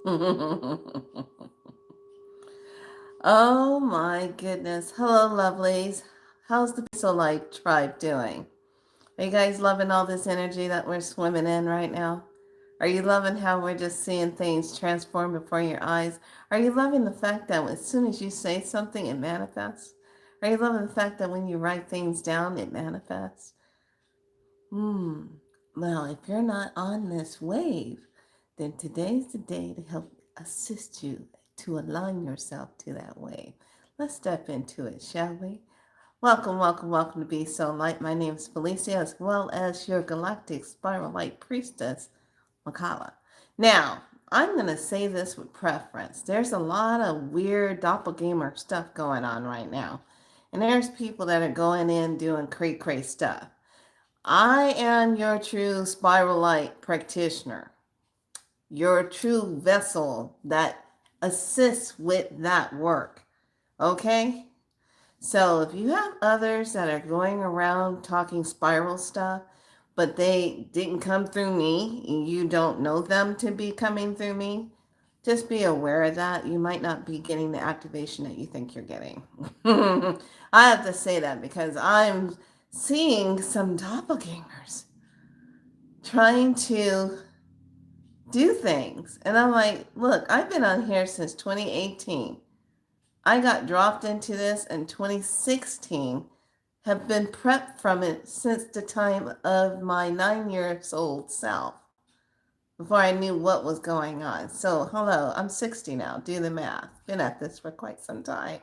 Oh my goodness. Hello, lovelies. How's the Peace Light tribe doing? Are you guys loving all this energy that we're swimming in right now? Are you loving how we're just seeing things transform before your eyes? Are you loving the fact that as soon as you say something, it manifests? Are you loving the fact that when you write things down, it manifests? Hmm. Well, if you're not on this wave, then today's the day to help assist you to align yourself to that wave. Let's step into it, shall we? Welcome, welcome, welcome to Be So Light. My name is Felicia, as well as your galactic spiral light priestess, Makala. Now, I'm going to say this with preference. There's a lot of weird doppelganger stuff going on right now. And there's people that are going in doing cray stuff. I am your true spiral light practitioner, your true vessel that assists with that work. Okay? So if you have others that are going around talking spiral stuff, but they didn't come through me, and you don't know them to be coming through me, just be aware of that. You might not be getting the activation that you think you're getting. I have to say that because I'm seeing some doppelgangers trying to do things. And I'm like, look, I've been on here since 2018. I got dropped into this in 2016, have been prepped from it since the time of my 9 years old self, before I knew what was going on. So, hello, I'm 60 now. Do the math. Been at this for quite some time.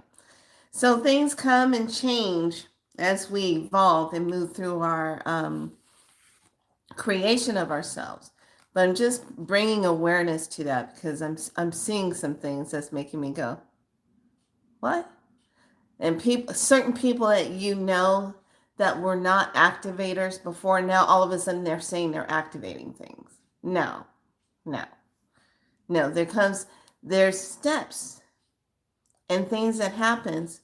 So, things come and change as we evolve and move through our creation of ourselves. But I'm just bringing awareness to that because I'm seeing some things that's making me go, what? And certain people that you know that were not activators before, now all of a sudden they're saying they're activating things. No, no, no. There's steps and things that happens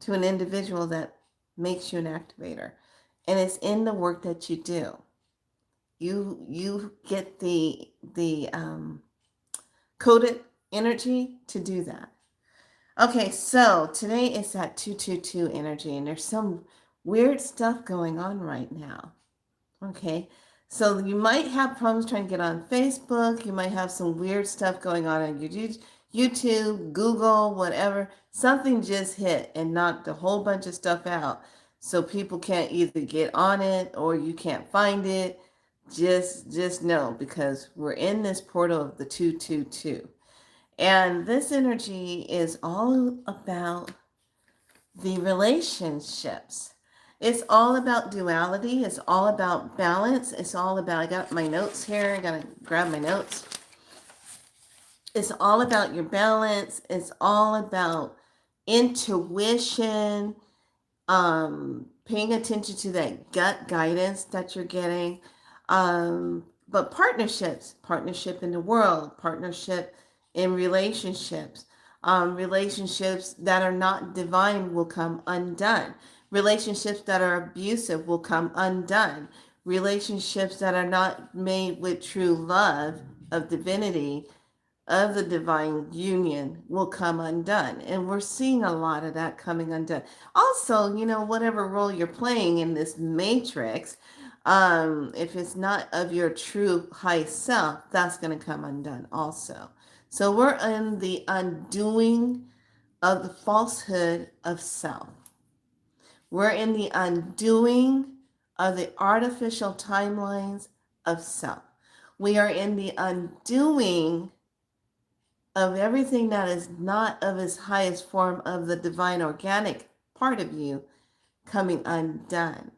to an individual that makes you an activator, and it's in the work that you do. You get the coded energy to do that. Okay, so today is that 222 energy, and there's some weird stuff going on right now. Okay, so you might have problems trying to get on Facebook. You might have some weird stuff going on YouTube, Google, whatever. Something just hit and knocked a whole bunch of stuff out. So people can't either get on it or you can't find it. Just know, because we're in this portal of the 222. And this energy is all about the relationships. It's all about duality. It's all about balance. It's all about, I got my notes here. I got to grab my notes. It's all about your balance. It's all about intuition, paying attention to that gut guidance that you're getting. But partnership in the world, partnership in relationships. Relationships that are not divine will come undone. Relationships that are abusive will come undone. Relationships that are not made with true love of divinity, of the divine union, will come undone. And we're seeing a lot of that coming undone. Also, whatever role you're playing in this matrix, if it's not of your true high self, that's going to come undone also. So we're in the undoing of the falsehood of self. We're in the undoing of the artificial timelines of self. We are in the undoing of everything that is not of its highest form of the divine organic part of you coming undone.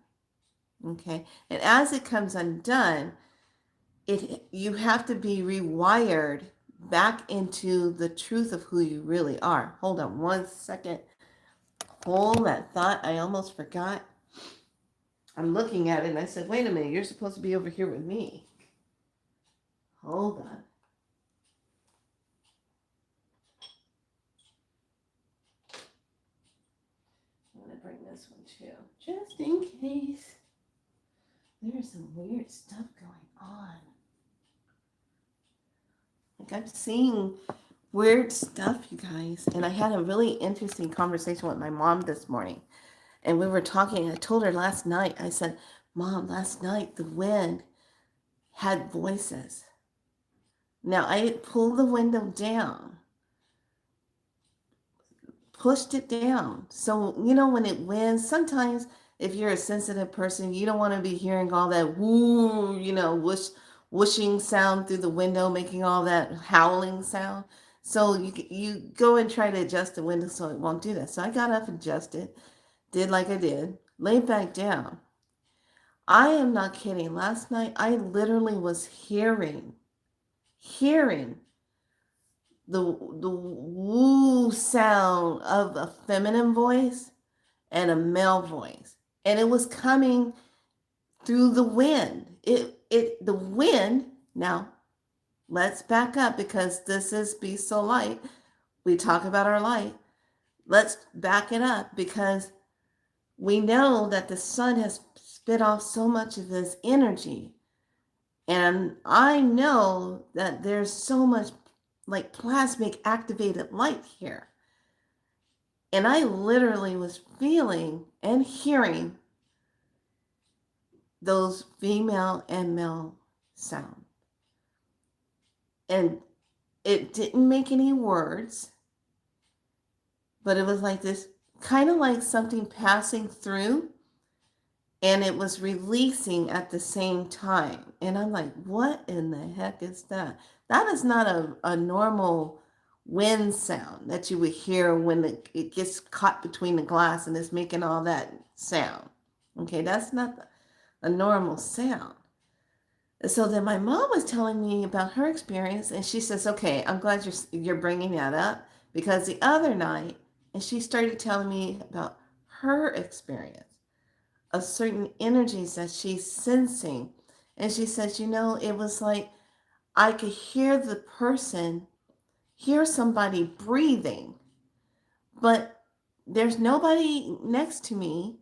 Okay? And as it comes undone, you have to be rewired back into the truth of who you really are. Hold on one second. Hold that thought. I almost forgot. I'm looking at it and I said, wait a minute, you're supposed to be over here with me. Hold on. I'm going to bring this one too, just in case there's some weird stuff going on. Like I'm seeing weird stuff, you guys. And I had a really interesting conversation with my mom this morning. And we were talking. I told her last night, I said, Mom, last night the wind had voices. Now I pulled the window down, pushed it down. So, when it winds, sometimes if you're a sensitive person, you don't want to be hearing all that woo, whooshing sound through the window, making all that howling sound. So you go and try to adjust the window so it won't do that. So I got up, adjusted, did like I did, laid back down. I am not kidding. Last night I literally was hearing the woo sound of a feminine voice and a male voice, and it was coming through the wind. The wind. Now let's back up because this is Be So Light. We talk about our light. Let's back it up because we know that the sun has spit off so much of his energy, and I know that there's so much like plasmic activated light here. And I literally was feeling and hearing those female and male sound. And it didn't make any words, but it was like this kind of like something passing through and it was releasing at the same time. And I'm like, what in the heck is that? That is not a normal wind sound that you would hear when it gets caught between the glass and it's making all that sound. Okay, that's not a normal sound. So then my mom was telling me about her experience, and she says, okay, I'm glad you're bringing that up because the other night, and she started telling me about her experience of certain energies that she's sensing. And she says, it was like I could hear somebody breathing, but there's nobody next to me.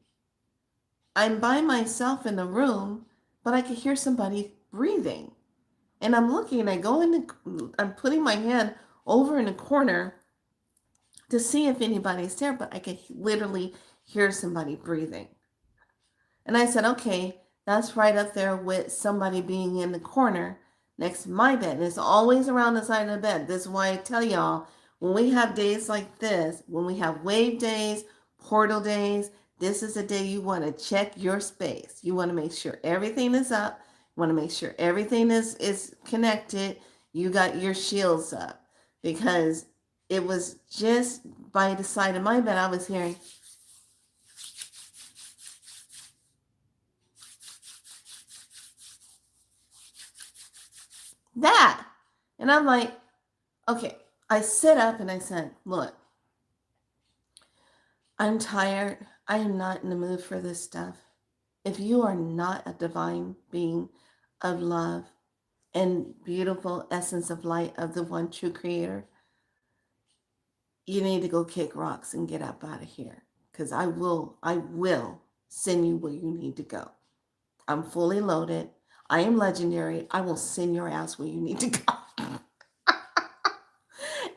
I'm by myself in the room, but I could hear somebody breathing. And I'm looking and I'm putting my hand over in the corner to see if anybody's there, but I could literally hear somebody breathing. And I said, okay, that's right up there with somebody being in the corner next to my bed. And it's always around the side of the bed. This is why I tell y'all, when we have days like this, when we have wave days, portal days, this is a day you want to check your space. You want to make sure everything is up. You want to make sure everything is connected. You got your shields up. Because it was just by the side of my bed, I was hearing that. And I'm like, okay. I sit up and I said, look, I'm tired. I am not in the mood for this stuff. If you are not a divine being of love and beautiful essence of light of the one true creator, you need to go kick rocks and get up out of here. Because I will send you where you need to go. I'm fully loaded. I am legendary. I will send your ass where you need to go.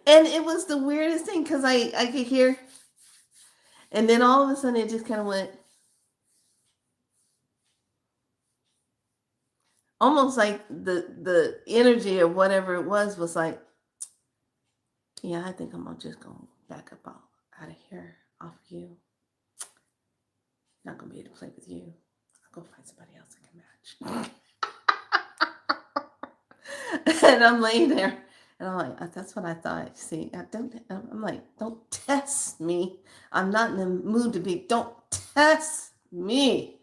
And it was the weirdest thing because I could hear, and then all of a sudden it just kind of went, almost like the energy or whatever it was like, yeah, I think I'm just going to back up out of here, off of you. Not going to be able to play with you. I'll go find somebody else that can match. And I'm laying there. And I'm like, that's what I thought. See, I'm like, don't test me. I'm not in the mood to be, don't test me.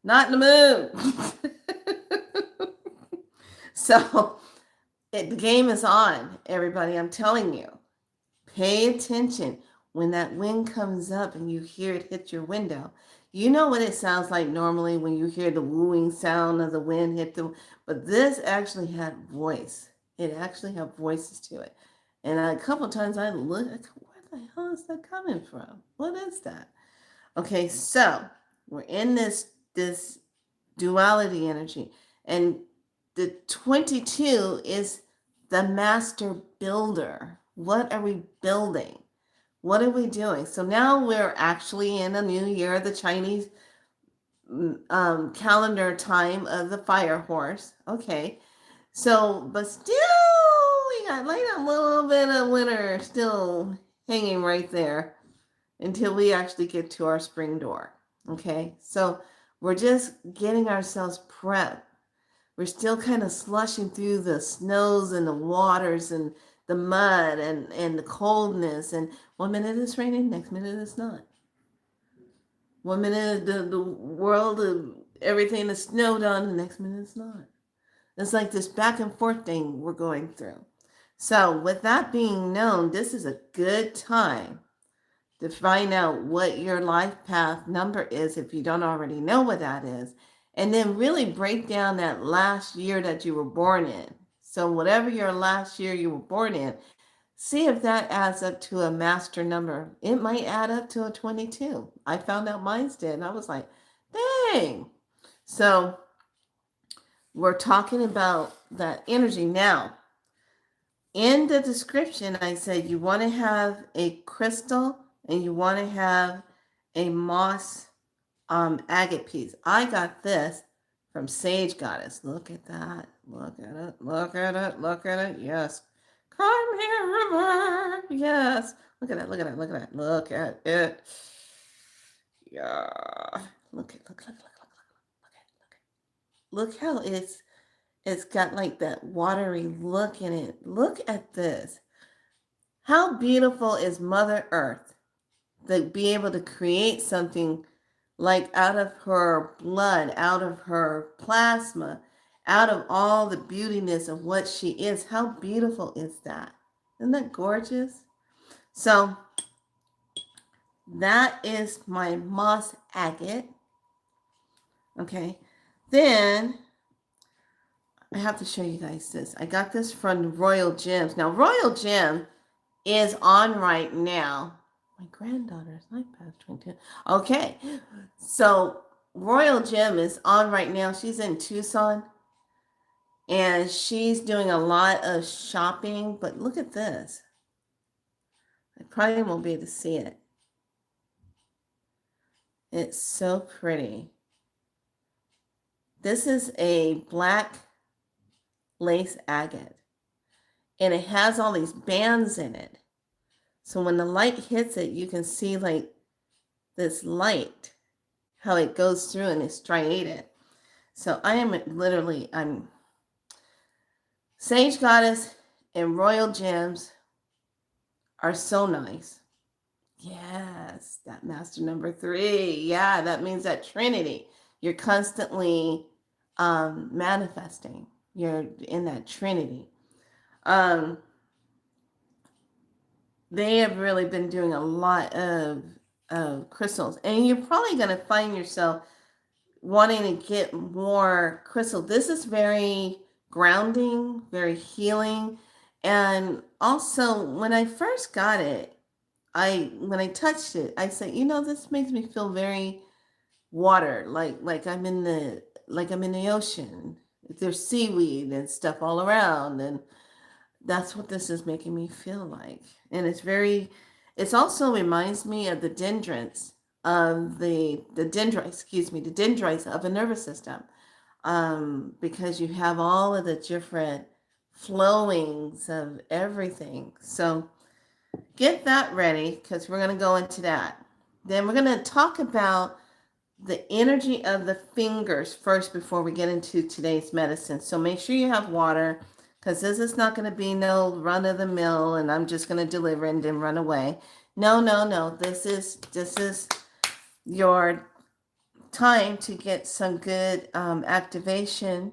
Not in the mood. So the game is on, everybody. I'm telling you. Pay attention when that wind comes up and you hear it hit your window. You know what it sounds like normally when you hear the wooing sound of the wind hit the, but this actually had voice. It actually had voices to it. And a couple of times I look, where the hell is that coming from? What is that? Okay, so we're in this duality energy. And the 22 is the master builder. What are we building? What are we doing? So now we're actually in a new year, the Chinese calendar time of the fire horse. Okay. So, but still, we got like a little bit of winter still hanging right there until we actually get to our spring door. Okay. So we're just getting ourselves prepped. We're still kind of slushing through the snows and the waters and the mud and the coldness. And 1 minute it's raining, next minute it's not. 1 minute the world, everything is snowed on, the next minute it's not. It's like this back and forth thing we're going through. So with that being known, this is a good time to find out what your life path number is if you don't already know what that is. And then really break down that last year that you were born in. So whatever your last year you were born in, see if that adds up to a master number. It might add up to a 22. I found out mine did. And I was like, dang. So we're talking about that energy. Now, in the description, I said you want to have a crystal and you want to have a moss agate piece. I got this from Sage Goddess. Look at that. Look at it. Look at it. Look at it. Yes. Come here, river. Yes. Look at it. Look at it. Look at it. Look at it. Yeah. Look at look. Look how it's got like that watery look in it. Look at this. How beautiful is Mother Earth to be able to create something like out of her blood, out of her plasma, out of all the beautiness of what she is. How beautiful is that? Isn't that gorgeous? So that is my moss agate. Okay. Then I have to show you guys this. I got this from Royal Gems. Now, Royal Gem is on right now. My granddaughter's iPad's 22. Okay. So Royal Gem is on right now. She's in Tucson. And she's doing a lot of shopping. But look at this. I probably won't be able to see it. It's so pretty. This is a black lace agate. And it has all these bands in it. So when the light hits it, you can see like this light, how it goes through and it's striated. So I'm Sage Goddess and Royal Gems are so nice. Yes, that master number 3. Yeah, that means that Trinity. You're constantly manifesting. You're in that Trinity. They have really been doing a lot of crystals. And you're probably going to find yourself wanting to get more crystal. This is very grounding, very healing. And also, when I first got it, when I touched it, I said, this makes me feel very water, like I'm in the ocean. There's seaweed and stuff all around, and that's what this is making me feel like. And it's also reminds me of the dendrites of the dendrites of a nervous system, because you have all of the different flowings of everything. So get that ready, because we're going to go into that. Then we're going to talk about the energy of the fingers first before we get into today's medicine. So make sure you have water, because this is not going to be no run of the mill and I'm just going to deliver and then run away. No. This is your time to get some good activation.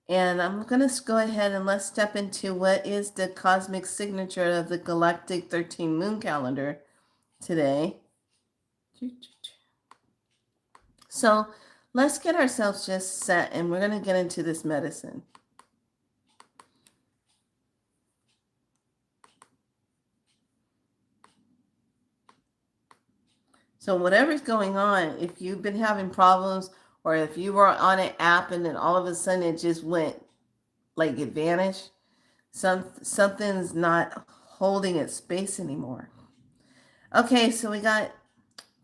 And I'm going to go ahead and let's step into what is the cosmic signature of the galactic 13 moon calendar today. So let's get ourselves just set, and we're going to get into this medicine. So whatever's going on, if you've been having problems, or if you were on an app and then all of a sudden it just went, like it vanished, Something's not holding its space anymore. Okay, so we got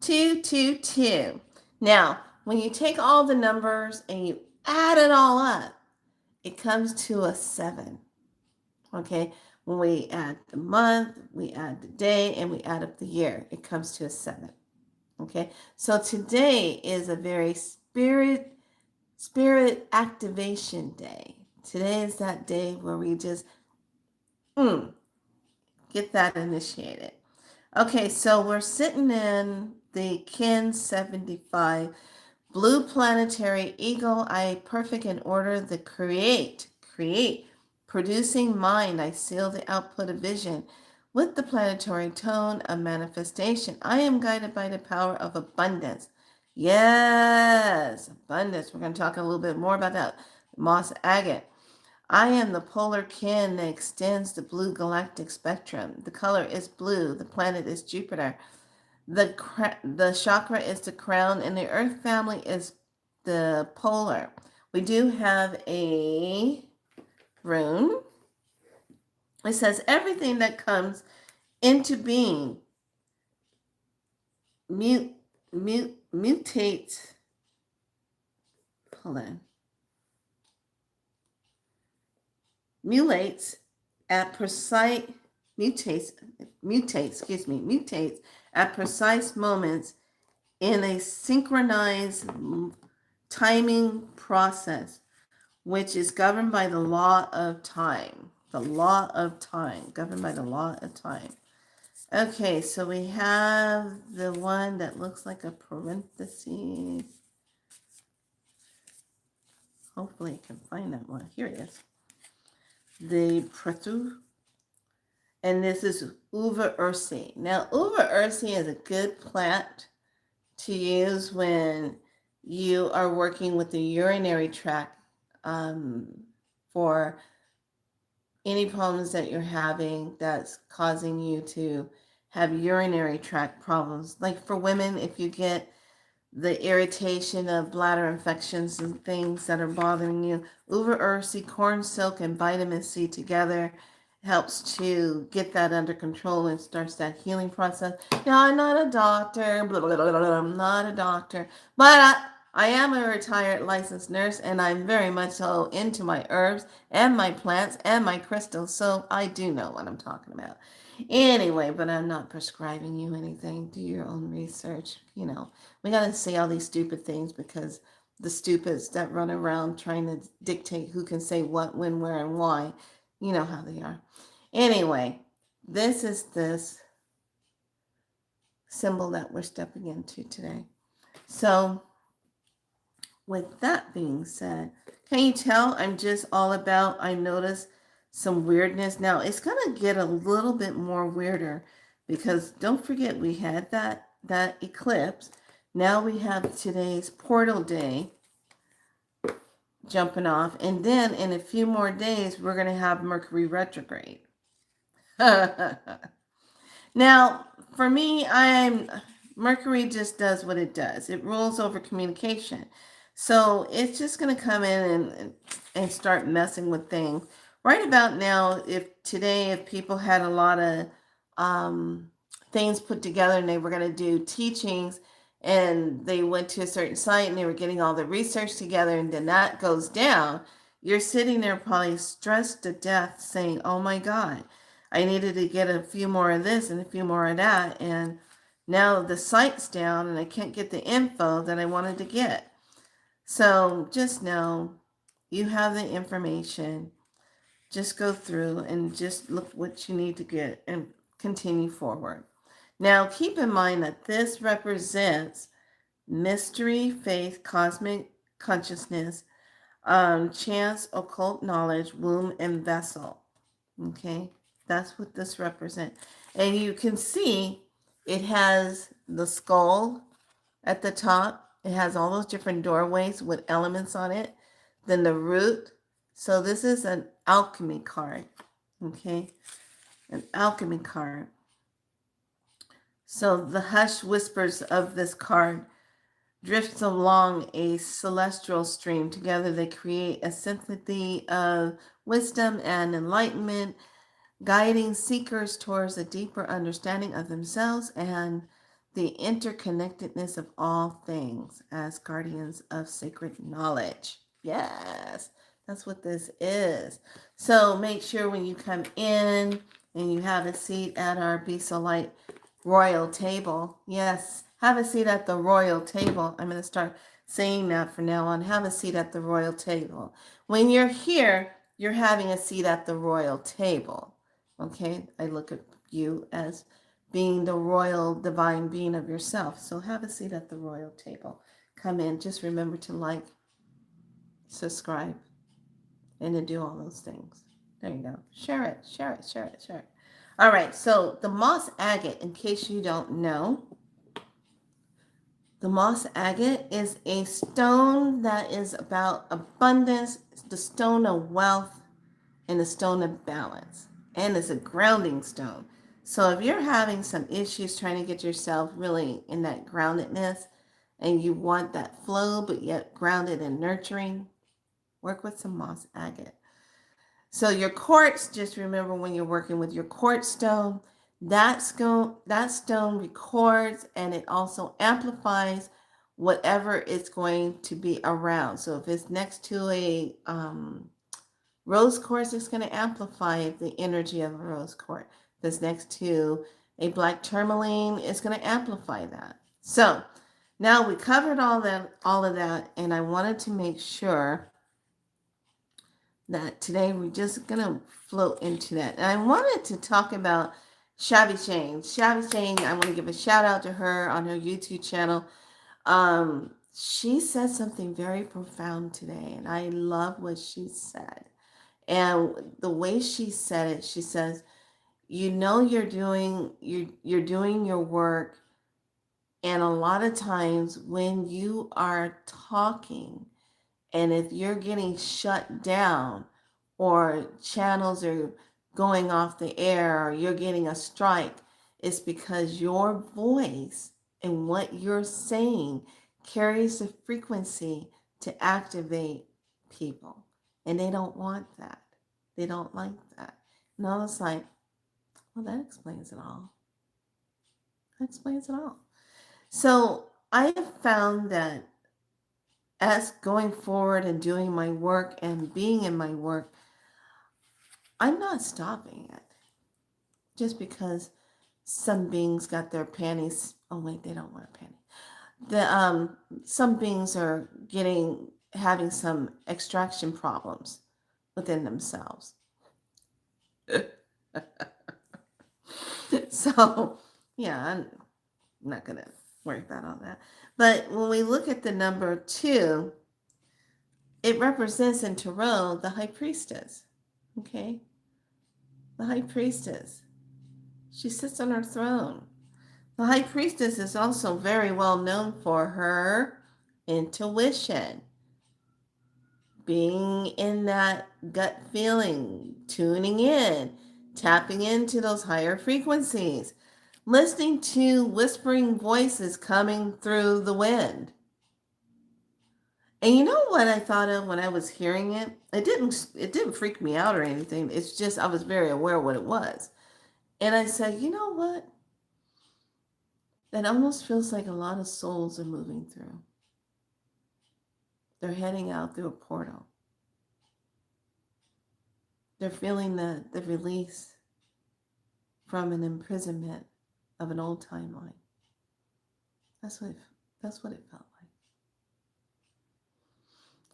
222. Now, when you take all the numbers and you add it all up, it comes to a 7. Okay, when we add the month, we add the day, and we add up the year, it comes to a 7. Okay, so today is a very spirit activation day. Today is that day where we just get that initiated. Okay, so we're sitting in the Kin 75 blue planetary eagle eye, perfect in order, the create, producing mind. I seal the output of vision with the planetary tone of manifestation. I am guided by the power of abundance. Yes, abundance. We're going to talk a little bit more about that. Moss agate. I am the polar kin that extends the blue galactic spectrum. The color is blue. The planet is Jupiter. The chakra is the crown, and the earth family is the polar. We do have a rune. It says everything that comes into being mutates. Hold on. Mutates at precise mutates at precise moments in a synchronized timing process, which is governed by the law of time. The law of time, governed by the law of time. Okay, so we have the one that looks like a parenthesis. Hopefully I can find that one. Here it is. The Pretu. And this is Uva ursi. Now, Uva ursi is a good plant to use when you are working with the urinary tract for any problems that you're having that's causing you to have urinary tract problems. Like for women, if you get the irritation of bladder infections and things that are bothering you, Uva ursi, corn silk, and vitamin C together helps to get that under control and starts that healing process. Now, I'm not a doctor, blah, blah, blah, blah, I'm not a doctor, but I am a retired licensed nurse, and I'm very much so into my herbs and my plants and my crystals, so I do know what I'm talking about. Anyway, but I'm not prescribing you anything. Do your own research. You know, we got to say all these stupid things because the stupids that run around trying to dictate who can say what, when, where, and why, you know how they are. Anyway, this is this symbol that we're stepping into today. So, with that being said, can you tell I'm just all about, I notice some weirdness. Now, it's going to get a little bit more weirder because don't forget we had that eclipse. Now we have today's portal day jumping off. And then in a few more days, we're going to have Mercury retrograde. Now, for me, Mercury just does what it does. It rules over communication. So it's just going to come in and start messing with things. Right about now, if people had a lot of things put together and they were going to do teachings and they went to a certain site and they were getting all the research together and then that goes down, you're sitting there probably stressed to death saying, oh my God, I needed to get a few more of this and a few more of that. And now the site's down and I can't get the info that I wanted to get. So just know you have the information. Just go through and just look what you need to get and continue forward. Now, keep in mind that this represents mystery, faith, cosmic consciousness, chance, occult knowledge, womb, and vessel. Okay, that's what this represents. And you can see it has the skull at the top. It has all those different doorways with elements on it. Then the root. So this is an alchemy card. Okay, an alchemy card. So the hush whispers of this card drifts along a celestial stream. Together they create a symphony of wisdom and enlightenment, guiding seekers towards a deeper understanding of themselves and the interconnectedness of all things as guardians of sacred knowledge. Yes, that's what this is. So make sure when you come in and you have a seat at our Be So Light royal table. Yes, have a seat at the royal table. I'm going to start saying that from now on. Have a seat at the royal table. When you're here, you're having a seat at the royal table. Okay, I look at you as being the royal divine being of yourself. So have a seat at the royal table. Come in. Just remember to like, subscribe, and to do all those things. There you go. Share it, share it, share it, share it. All right, so the moss agate, in case you don't know, the moss agate is a stone that is about abundance, the stone of wealth, and the stone of balance. And it's a grounding stone. So if you're having some issues trying to get yourself really in that groundedness and you want that flow but yet grounded and nurturing, work with some moss agate. So your quartz, just remember when you're working with your quartz stone, that stone records and it also amplifies whatever it's going to be around. So if it's next to a rose quartz, it's going to amplify the energy of a rose quartz. If it's next to a black tourmaline, it's going to amplify that. So now we covered all of that, and I wanted to make sure that today we're just going to float into that. And I wanted to talk about Shabby Shane. Shabby Shane, I want to give a shout out to her on her YouTube channel. She said something very profound today, and I love what she said. And the way she said it, she says, you know you're doing your work, and a lot of times when you are talking, and if you're getting shut down or channels are going off the air or you're getting a strike, it's because your voice and what you're saying carries the frequency to activate people. And they don't want that. They don't like that. And I was like, well, that explains it all. That explains it all. So I have found that as going forward and doing my work and being in my work, I'm not stopping it just because some beings got their panties. Oh wait, they don't wear panties. Some beings are having some extraction problems within themselves. So yeah, I'm not gonna worry about all that. But when we look at the number 2, it represents in Tarot the High Priestess. Okay? The High Priestess. She sits on her throne. The High Priestess is also very well known for her intuition, being in that gut feeling, tuning in, tapping into those higher frequencies, listening to whispering voices coming through the wind. And you know what I thought of when I was hearing it? It didn't freak me out or anything. It's just I was very aware of what it was. And I said, you know what? That almost feels like a lot of souls are moving through. They're heading out through a portal. They're feeling the release from an imprisonment of an old timeline. That's what it felt like.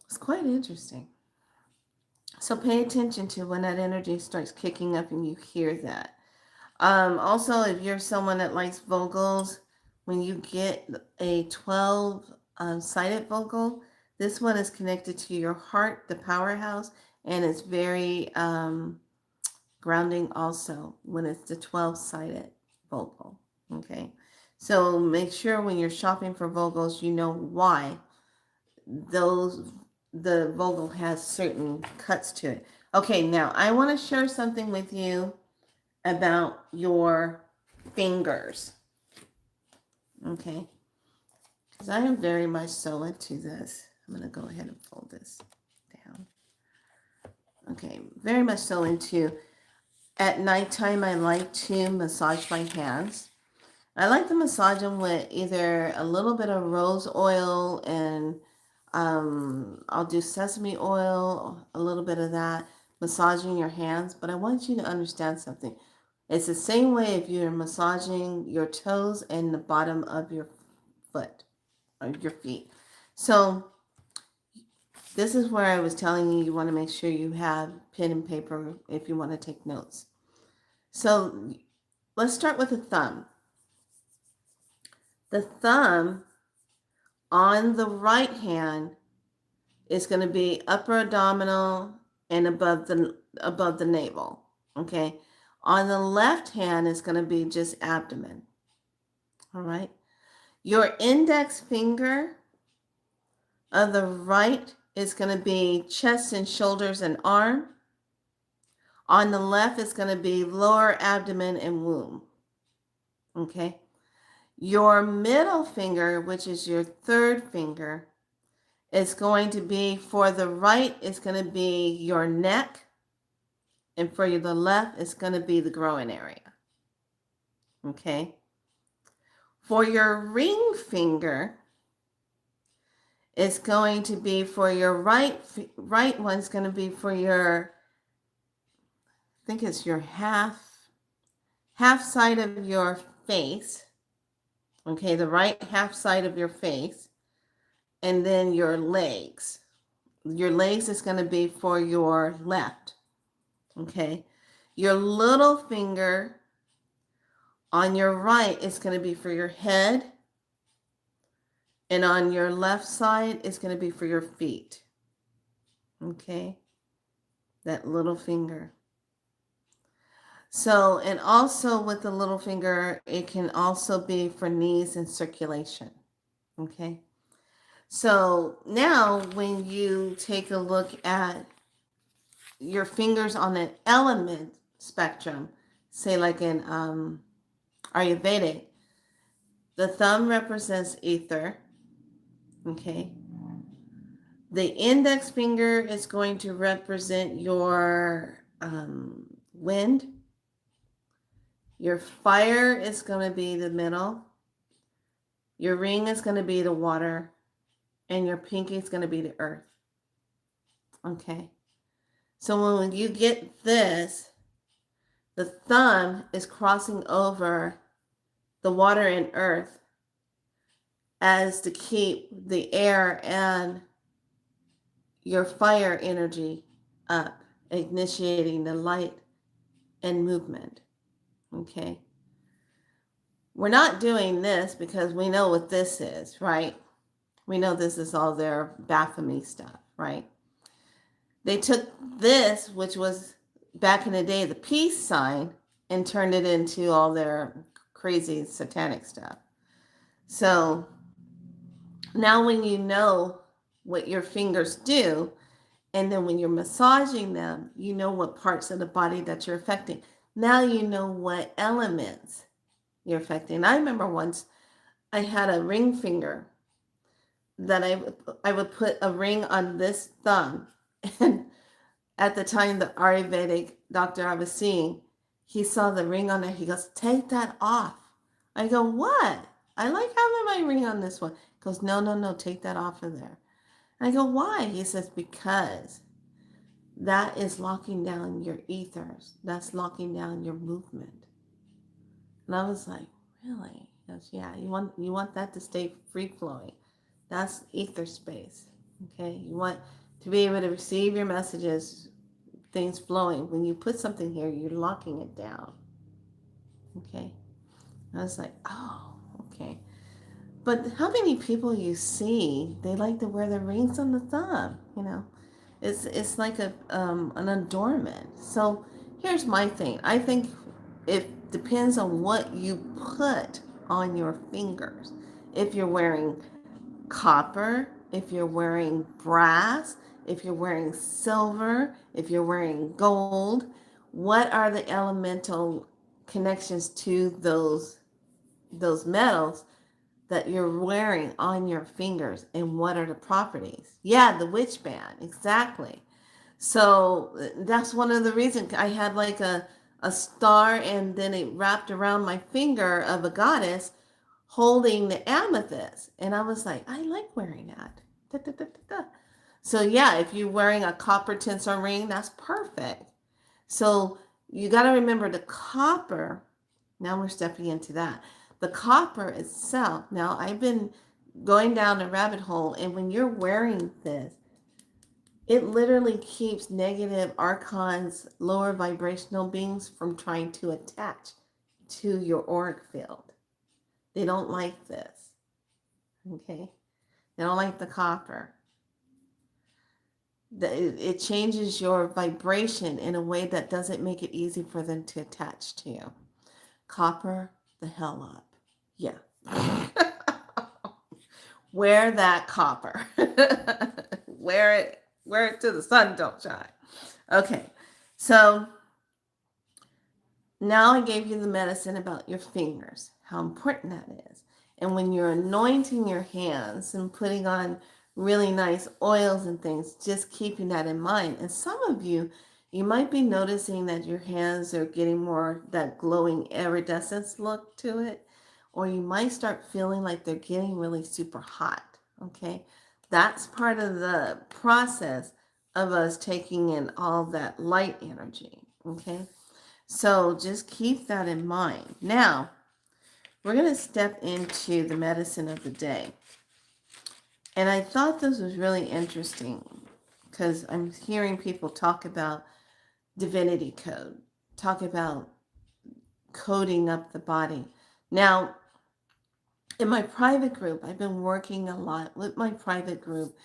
It's quite interesting. So pay attention to when that energy starts kicking up and you hear that. Also, if you're someone that likes vocals, when you get a 12-sided vocal, this one is connected to your heart, the powerhouse, and it's very grounding also when it's the 12-sided vocal. Okay, so make sure when you're shopping for vocals, you know why the vocal has certain cuts to it. Okay, now I want to share something with you about your fingers. Okay, because I am very much so into this. I'm going to go ahead and fold this down. Okay, very much so into, at nighttime, I like to massage my hands. I like to massage them with either a little bit of rose oil and I'll do sesame oil, a little bit of that, massaging your hands. But I want you to understand something. It's the same way if you're massaging your toes and the bottom of your foot or your feet. So this is where I was telling you, you want to make sure you have pen and paper if you want to take notes. So let's start with the thumb. The thumb on the right hand is going to be upper abdominal and above the navel. Okay. On the left hand is going to be just abdomen. All right. Your index finger of the right is going to be chest and shoulders and arm. On the left is going to be lower abdomen and womb. Okay. Your middle finger, which is your third finger, is going to be, for the right, it's going to be your neck. And for the left, it's going to be the groin area. Okay. For your ring finger, it's going to be, for your right one's going to be for your, I think it's your half side of your face. Okay, the right half side of your face. And then your legs. Your legs is going to be for your left. Okay. Your little finger on your right is going to be for your head. And on your left side is going to be for your feet. Okay. That little finger. So, and also with the little finger, it can also be for knees and circulation. Okay. So now when you take a look at your fingers on an element spectrum, say like in Ayurvedic, the thumb represents ether. Okay. The index finger is going to represent your wind. Your fire is going to be the middle. Your ring is going to be the water. And your pinky is going to be the earth. Okay. So when you get this, the thumb is crossing over the water and earth as to keep the air and your fire energy up, initiating the light and movement. Okay. We're not doing this because we know what this is, right? We know this is all their Baphomet stuff, right? They took this, which was back in the day the peace sign, and turned it into all their crazy satanic stuff. So now when you know what your fingers do, and then when you're massaging them, you know what parts of the body that you're affecting. Now you know what elements you're affecting. I remember once I had a ring finger that I would put a ring on this thumb. And at the time, the Ayurvedic doctor I was seeing, he saw the ring on there. He goes, "Take that off." I go, "What? I like having my ring on this one." He goes, No, take that off of there. I go, "Why?" He says, "Because that is locking down your ethers. That's locking down your movement." And I was like, "Really?" He goes, "Yeah, you want that to stay free flowing. That's ether space. Okay, you want to be able to receive your messages, things flowing. When you put something here, you're locking it down." Okay. I was like, "Oh, okay." But how many people you see, they like to wear their rings on the thumb, you know? It's like an adornment. So here's my thing. I think it depends on what you put on your fingers. If you're wearing copper, if you're wearing brass, if you're wearing silver, if you're wearing gold, what are the elemental connections to those metals that you're wearing on your fingers and what are the properties. Yeah, the witch band, exactly. So that's one of the reasons I had like a star and then it wrapped around my finger of a goddess holding the amethyst. And I was like, I like wearing that. Da, da, da, da, da. So yeah, if you're wearing a copper tinsel ring, that's perfect. So you got to remember the copper. Now we're stepping into that. The copper itself. Now I've been going down the rabbit hole, and when you're wearing this, it literally keeps negative archons, lower vibrational beings from trying to attach to your auric field. They don't like this. Okay? They don't like the copper. It changes your vibration in a way that doesn't make it easy for them to attach to you. Copper the hell up. Yeah. Wear that copper. Wear it till the sun don't shine. Okay. So now I gave you the medicine about your fingers, how important that is. And when you're anointing your hands and putting on really nice oils and things, just keeping that in mind. And some of you, you might be noticing that your hands are getting more that glowing iridescence look to it, or you might start feeling like they're getting really super hot. Okay, that's part of the process of us taking in all that light energy. Okay, so just keep that in mind. Now, we're going to step into the medicine of the day. And I thought this was really interesting because I'm hearing people talk about divinity code, talk about coding up the body. Now, in my private group, I've been working a lot with my private group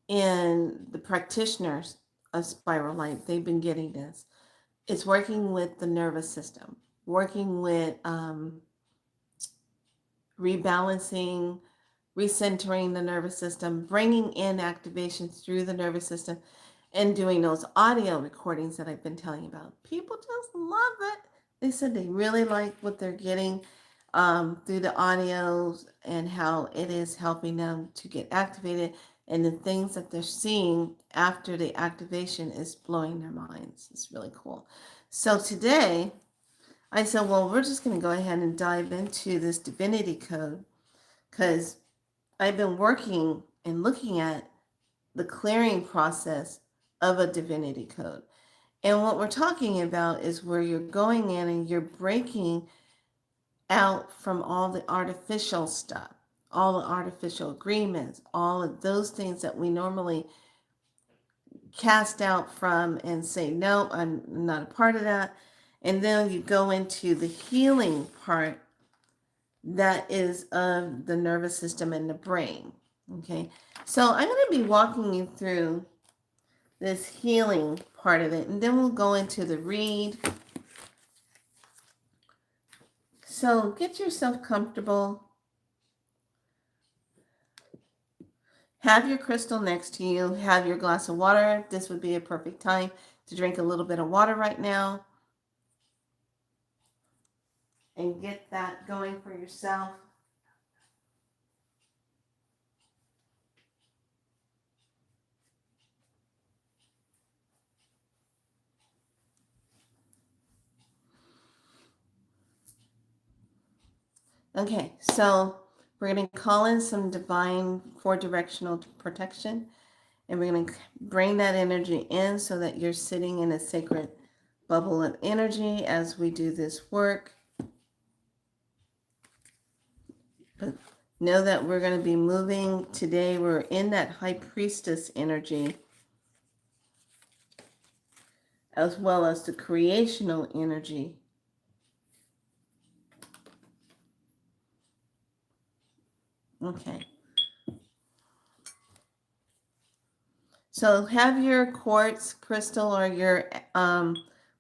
and the practitioners of Spiral Light. They've been getting this. It's working with the nervous system, working with rebalancing, recentering the nervous system, bringing in activations through the nervous system, and doing those audio recordings that I've been telling you about. People just love it. They said they really like what they're getting through the audios and how it is helping them to get activated. And the things that they're seeing after the activation is blowing their minds. It's really cool. So today, I said, well, we're just going to go ahead and dive into this divinity code because I've been working and looking at the clearing process of a divinity code. And what we're talking about is where you're going in and you're breaking out from all the artificial stuff, all the artificial agreements, all of those things that we normally cast out from and say, no, I'm not a part of that. And then you go into the healing part that is of the nervous system and the brain. Okay, so I'm going to be walking you through this healing part of it, and then we'll go into the read. So get yourself comfortable. Have your crystal next to you. Have your glass of water. This would be a perfect time to drink a little bit of water right now and get that going for yourself. Okay, so we're going to call in some divine four-directional protection, and we're going to bring that energy in so that you're sitting in a sacred bubble of energy as we do this work. But know that we're going to be moving today. We're in that high priestess energy as well as the creational energy. Okay. So have your quartz crystal or your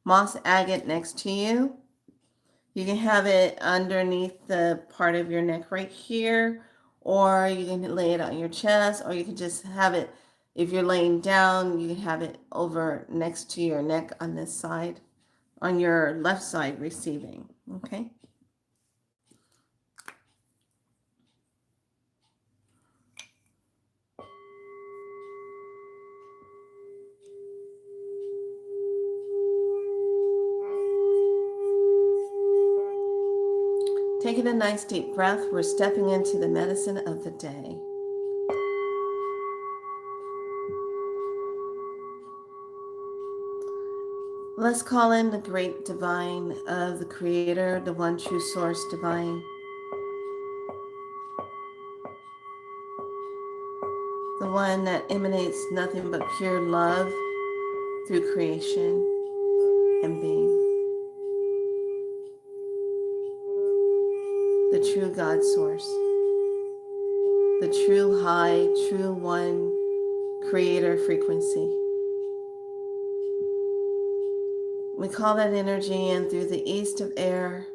moss agate next to you. You can have it underneath the part of your neck right here, or you can lay it on your chest, or you can just have it, if you're laying down, you can have it over next to your neck on this side, on your left side receiving, okay? Taking a nice deep breath, we're stepping into the medicine of the day. Let's call in the great divine of the Creator, the one true source divine. The one that emanates nothing but pure love through creation and being. The true God source. The true high, true one creator frequency. We call that energy in through the east of air,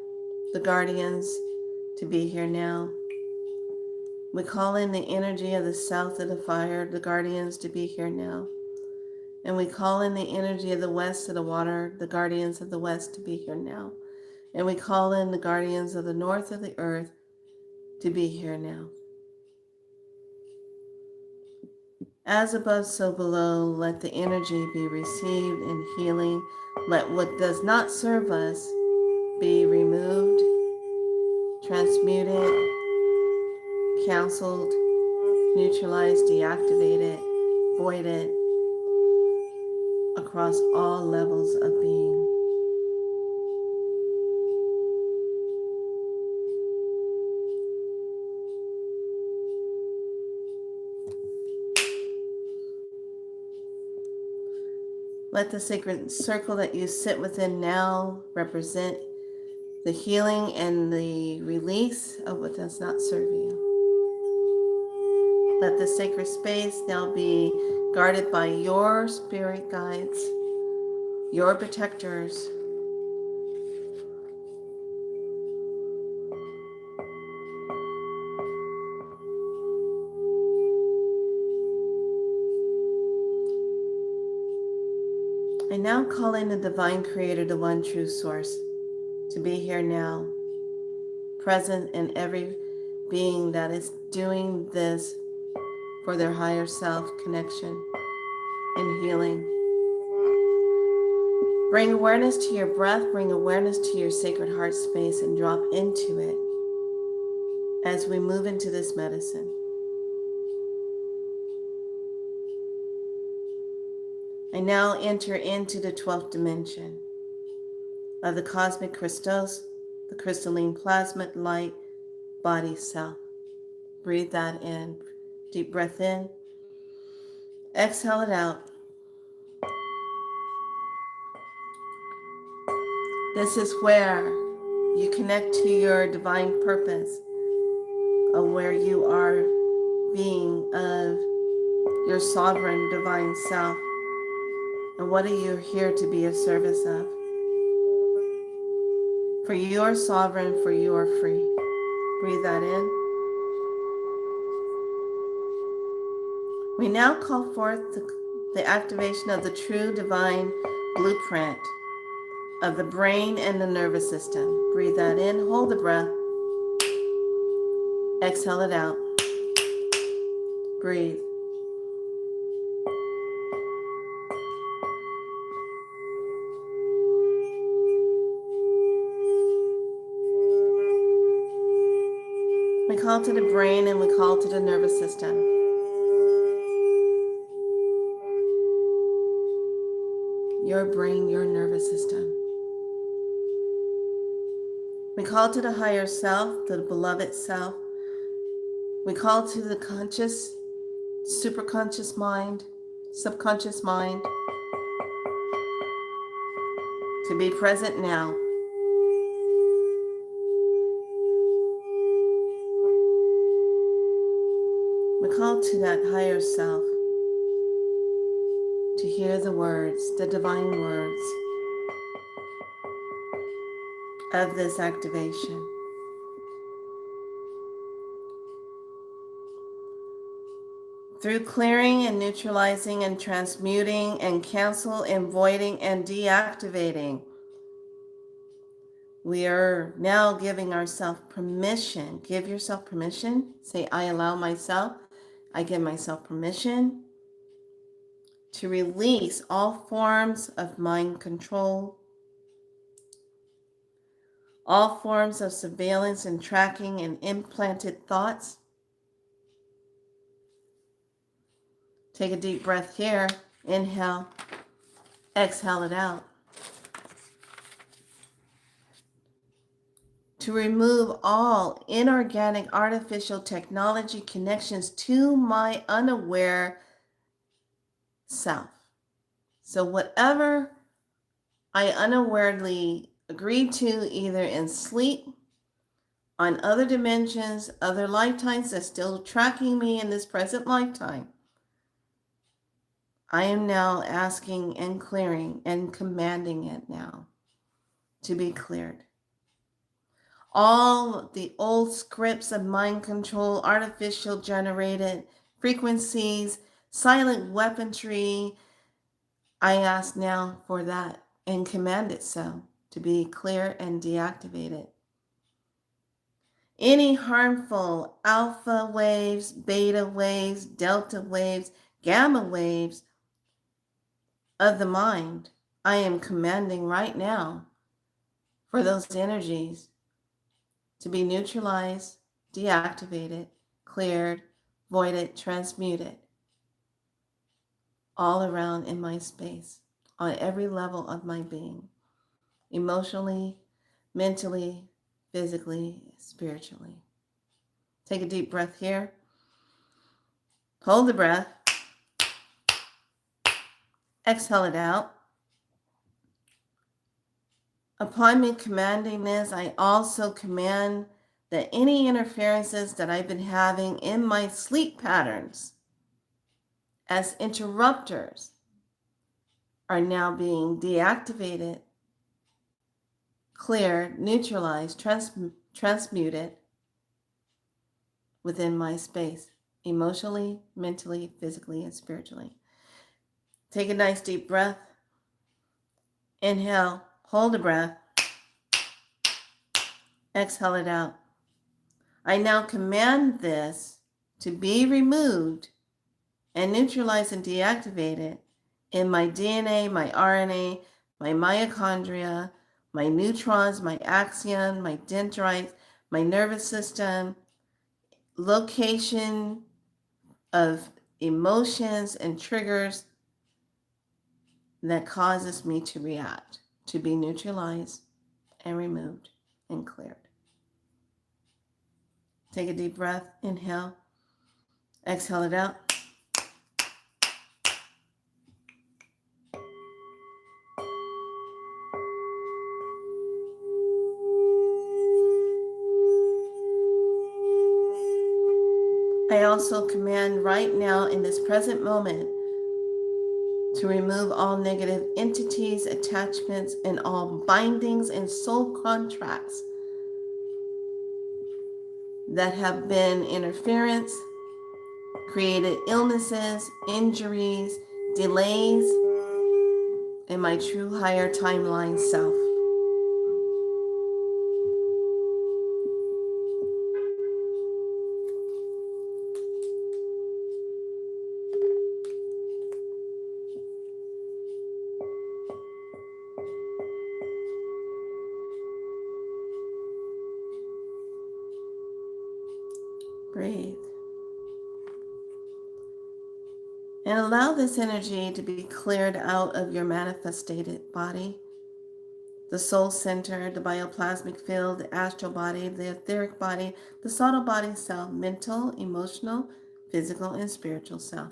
the guardians, to be here now. We call in the energy of the south of the fire, the guardians, to be here now. And we call in the energy of the west of the water, the guardians of the west, to be here now. And we call in the guardians of the north of the earth to be here now. As above, so below, let the energy be received in healing. Let what does not serve us be removed, transmuted, canceled, neutralized, deactivated, voided across all levels of being. Let the sacred circle that you sit within now represent the healing and the release of what does not serve you. Let the sacred space now be guarded by your spirit guides, your protectors. I now call in the divine creator, the one true source, to be here now, present in every being that is doing this for their higher self connection and healing. Bring awareness to your breath, bring awareness to your sacred heart space, and drop into it as we move into this medicine. I now enter into the 12th dimension of the cosmic Christos, the crystalline plasma light body self. Breathe that in. Deep breath in. Exhale it out. This is where you connect to your divine purpose of where you are being of your sovereign divine self. And what are you here to be of service of? For you are sovereign, for you are free. Breathe that in. We now call forth the activation of the true divine blueprint of the brain and the nervous system. Breathe that in. Hold the breath. Exhale it out. Breathe. We call to the brain and we call to the nervous system. Your brain, your nervous system. We call to the higher self, the beloved self. We call to the conscious, superconscious mind, subconscious mind to be present now. We call to that higher self to hear the words, the divine words of this activation. Through clearing and neutralizing and transmuting and cancel and voiding and deactivating, we are now giving ourselves permission. Give yourself permission. Say, I allow myself. I give myself permission to release all forms of mind control, all forms of surveillance and tracking and implanted thoughts. Take a deep breath here. Inhale, exhale it out. To remove all inorganic artificial technology connections to my unaware self. So whatever I unawarely agreed to, either in sleep, on other dimensions, other lifetimes that's still tracking me in this present lifetime, I am now asking and clearing and commanding it now to be cleared. All the old scripts of mind control, artificial generated frequencies, silent weaponry, I ask now for that and command it so to be clear and deactivated. Any harmful alpha waves, beta waves, delta waves, gamma waves of the mind, I am commanding right now for those energies to be neutralized, deactivated, cleared, voided, transmuted, all around in my space, on every level of my being, emotionally, mentally, physically, spiritually. Take a deep breath here. Hold the breath. Exhale it out. Upon me commanding this, I also command that any interferences that I've been having in my sleep patterns as interrupters are now being deactivated, cleared, neutralized, transmuted within my space, emotionally, mentally, physically, and spiritually. Take a nice deep breath. Inhale, hold the breath. Exhale it out. I now command this to be removed and neutralized and deactivated in my DNA, my RNA, my mitochondria, my neutrons, my axion, my dendrites, my nervous system, location of emotions and triggers that causes me to react, to be neutralized and removed and cleared. Take a deep breath. Inhale. Exhale it out. I also command right now in this present moment to remove all negative entities, attachments, and all bindings and soul contracts that have been interference, created illnesses, injuries, delays in my true higher timeline self. Breathe. And allow this energy to be cleared out of your manifested body, the soul center, the bioplasmic field, the astral body, the etheric body, the subtle body self, mental, emotional, physical, and spiritual self.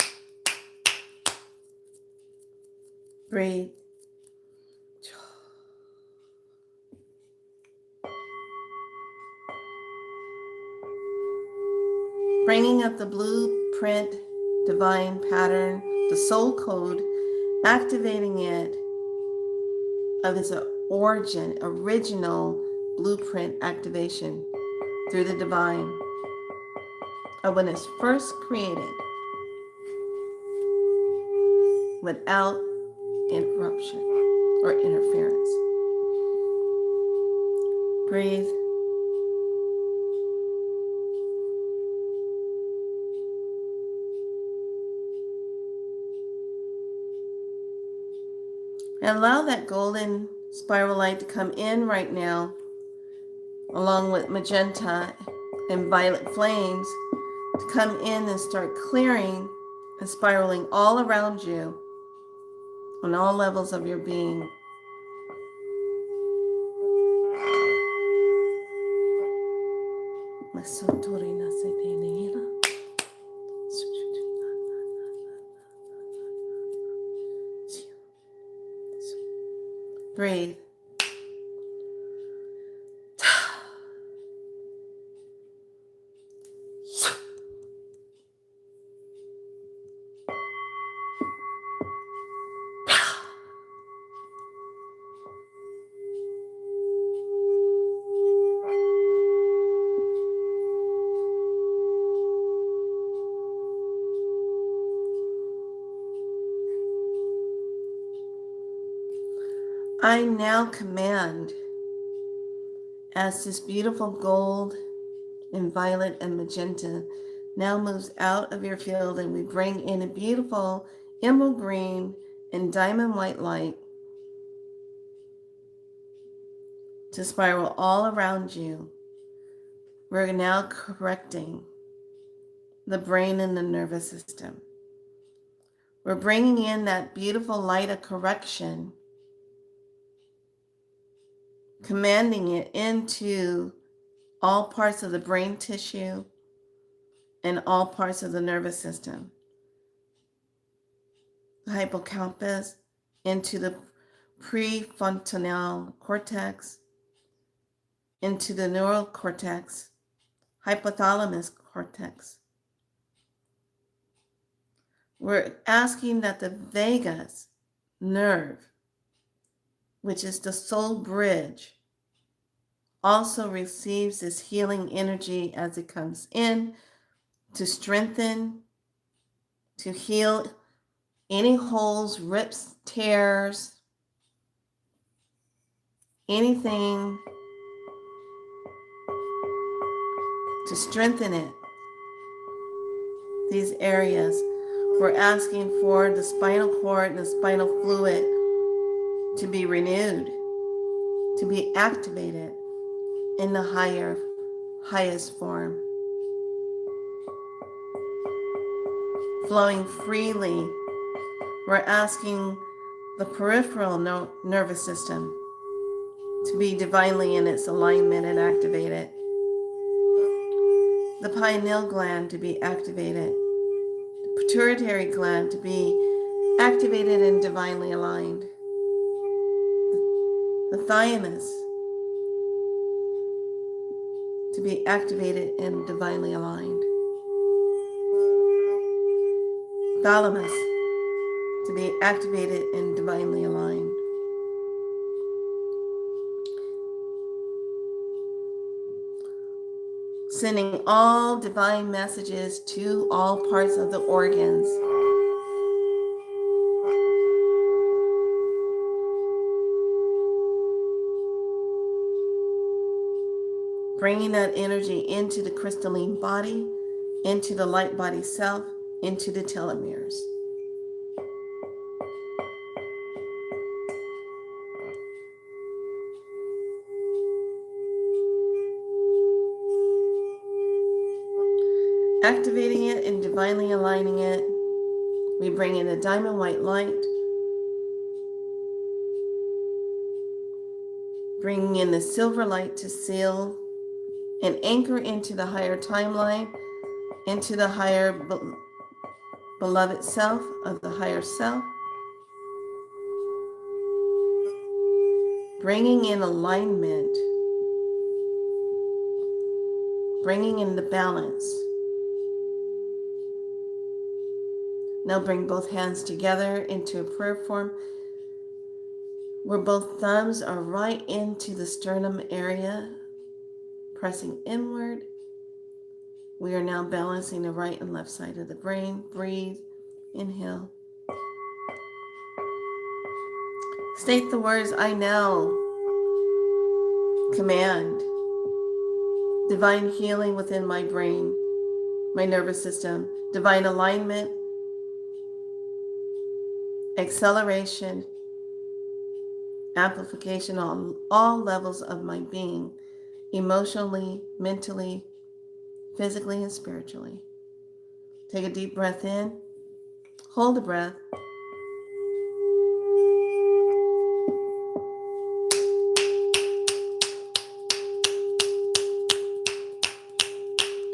Breathe. Bringing up the blueprint, divine pattern, the soul code, activating it of its origin, original blueprint activation through the divine of when it's first created without interruption or interference. Breathe. And allow that golden spiral light to come in right now along with magenta and violet flames, to come in and start clearing and spiraling all around you on all levels of your being. Breathe. I now command, as this beautiful gold and violet and magenta now moves out of your field, and we bring in a beautiful emerald green and diamond white light to spiral all around you. We're now correcting the brain and the nervous system. We're bringing in that beautiful light of correction, commanding it into all parts of the brain tissue and all parts of the nervous system. The hippocampus into the prefrontal cortex, into the neural cortex, hypothalamus cortex. We're asking that the vagus nerve, which is the soul bridge, also receives this healing energy as it comes in to strengthen, to heal any holes, rips, tears, anything, to strengthen it. These areas, we're asking for the spinal cord and the spinal fluid to be renewed, to be activated in the highest form, flowing freely. We're asking the peripheral nervous system to be divinely in its alignment and activated, the pineal gland to be activated, the pituitary gland to be activated and divinely aligned, the thymus to be activated and divinely aligned, thalamus to be activated and divinely aligned. Sending all divine messages to all parts of the organs. Bringing that energy into the crystalline body, into the light body self, into the telomeres. Activating it and divinely aligning it, we bring in a diamond white light, bringing in the silver light to seal and anchor into the higher timeline, into the higher beloved self of the higher self, bringing in alignment, bringing in the balance. Now bring both hands together into a prayer form where both thumbs are right into the sternum area, pressing inward. We are now balancing the right and left side of the brain. Breathe, inhale. State the words, I now command divine healing within my brain, my nervous system, divine alignment, acceleration, amplification on all levels of my being emotionally, mentally, physically, and spiritually. Take a deep breath in. Hold the breath.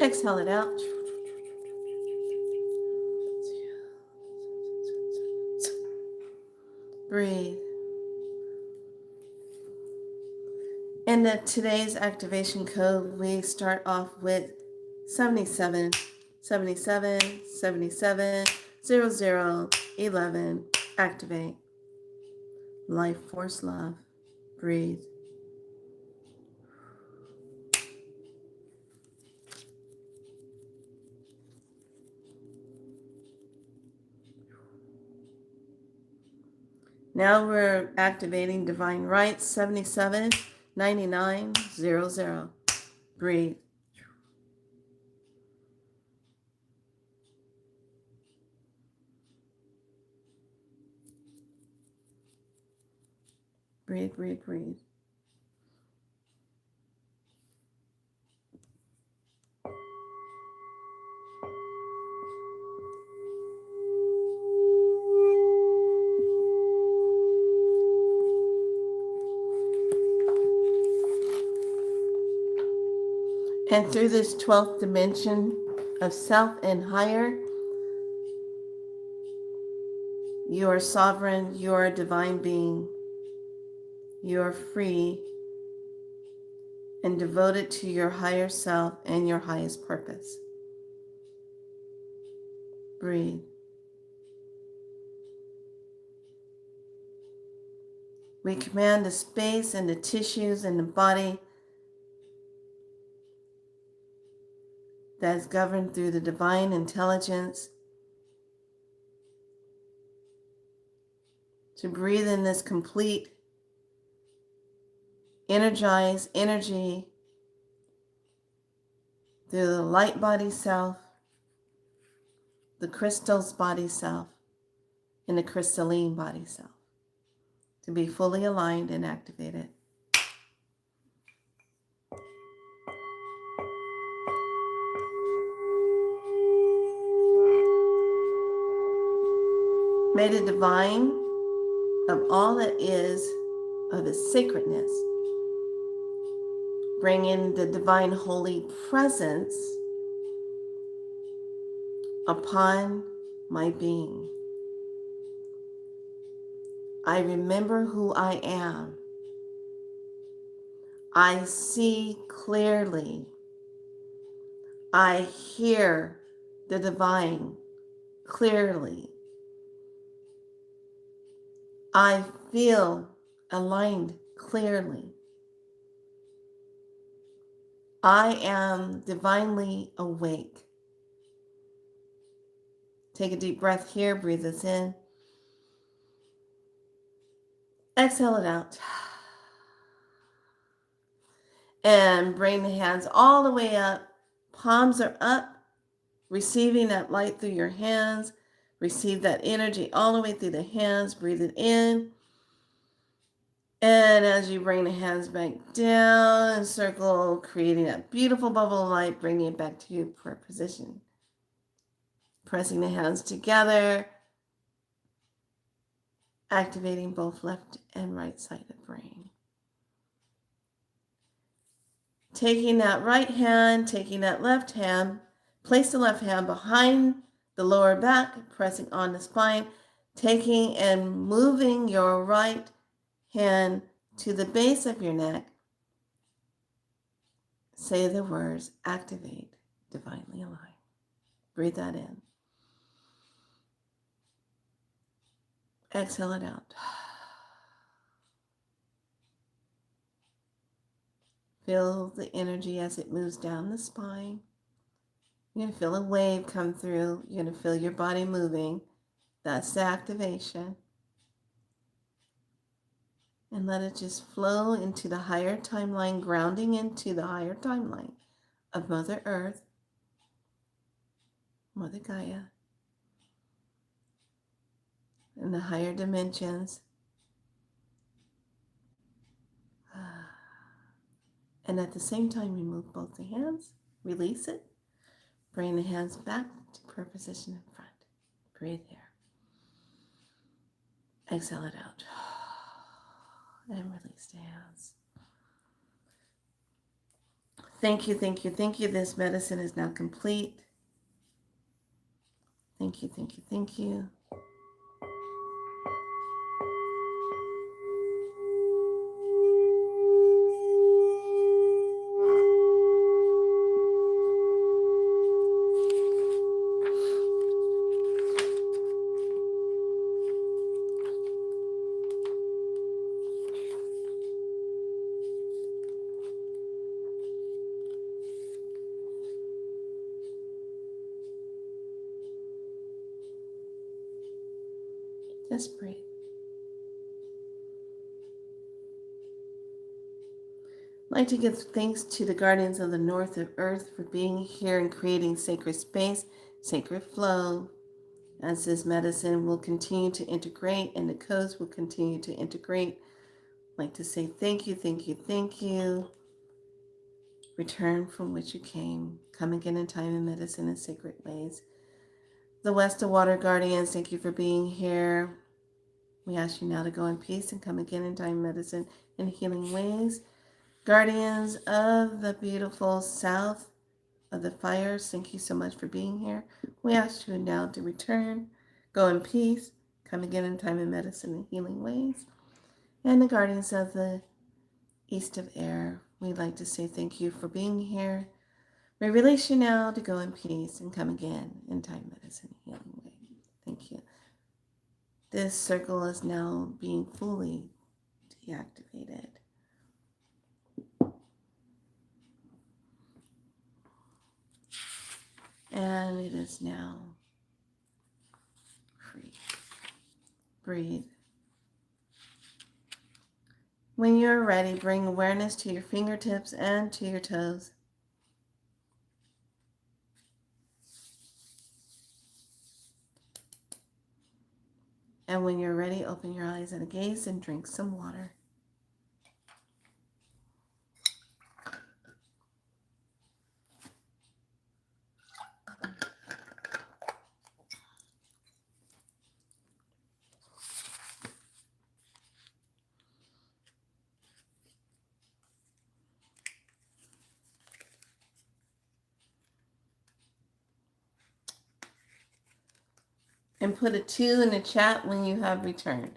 Exhale it out. Breathe. In today's activation code, we start off with 77, 77, 77, 00, 11. Activate. Life force love. Breathe. Now we're activating divine rights. 77, 99, 00. Breathe. Breathe, breathe, breathe. And through this 12th dimension of self and higher, you are sovereign, you are a divine being, you are free and devoted to your higher self and your highest purpose. Breathe. We command the space and the tissues and the body that is governed through the divine intelligence to breathe in this complete, energized energy through the light body self, the crystals body self, and the crystalline body self to be fully aligned and activated. May the divine of all that is, of its sacredness, bring in the divine holy presence upon my being. I remember who I am. I see clearly. I hear the divine clearly. I feel aligned clearly. I am divinely awake. Take a deep breath here. Breathe this in. Exhale it out. And bring the hands all the way up. Palms are up, receiving that light through your hands. Receive that energy all the way through the hands. Breathe it in. And as you bring the hands back down, circle, creating that beautiful bubble of light, bringing it back to your prayer position. Pressing the hands together, activating both left and right side of the brain. Taking that right hand, taking that left hand, place the left hand behind the lower back, pressing on the spine, taking and moving your right hand to the base of your neck. Say the words, activate, divinely aligned. Breathe that in. Exhale it out. Feel the energy as it moves down the spine. You're going to feel a wave come through. You're going to feel your body moving. That's the activation. And let it just flow into the higher timeline, grounding into the higher timeline of Mother Earth, Mother Gaia, and the higher dimensions. And And at the same time, remove both the hands, release it, bring the hands back to prayer position in front. Breathe here. Exhale it out. And release the hands. Thank you, thank you, thank you. This medicine is now complete. Thank you, thank you, thank you. Just breathe. I'd like to give thanks to the guardians of the north of earth for being here and creating sacred space, sacred flow, as this medicine will continue to integrate and the codes will continue to integrate. I'd like to say thank you, thank you, thank you. Return from which you came. Come again in time and medicine in sacred ways. The West of Water Guardians, thank you for being here. We ask you now to go in peace and come again in time, medicine, in healing ways. Guardians of the beautiful south of the fires, thank you so much for being here. We ask you now to return, go in peace, come again in time and medicine in healing ways. And the guardians of the east of air, we'd like to say thank you for being here. We release you now to go in peace and come again in time, medicine, healing way. Thank you. This circle is now being fully deactivated. And it is now free. Breathe. When you're ready, bring awareness to your fingertips and to your toes. And when you're ready, open your eyes and gaze and drink some water. And put a 2 in the chat when you have returned.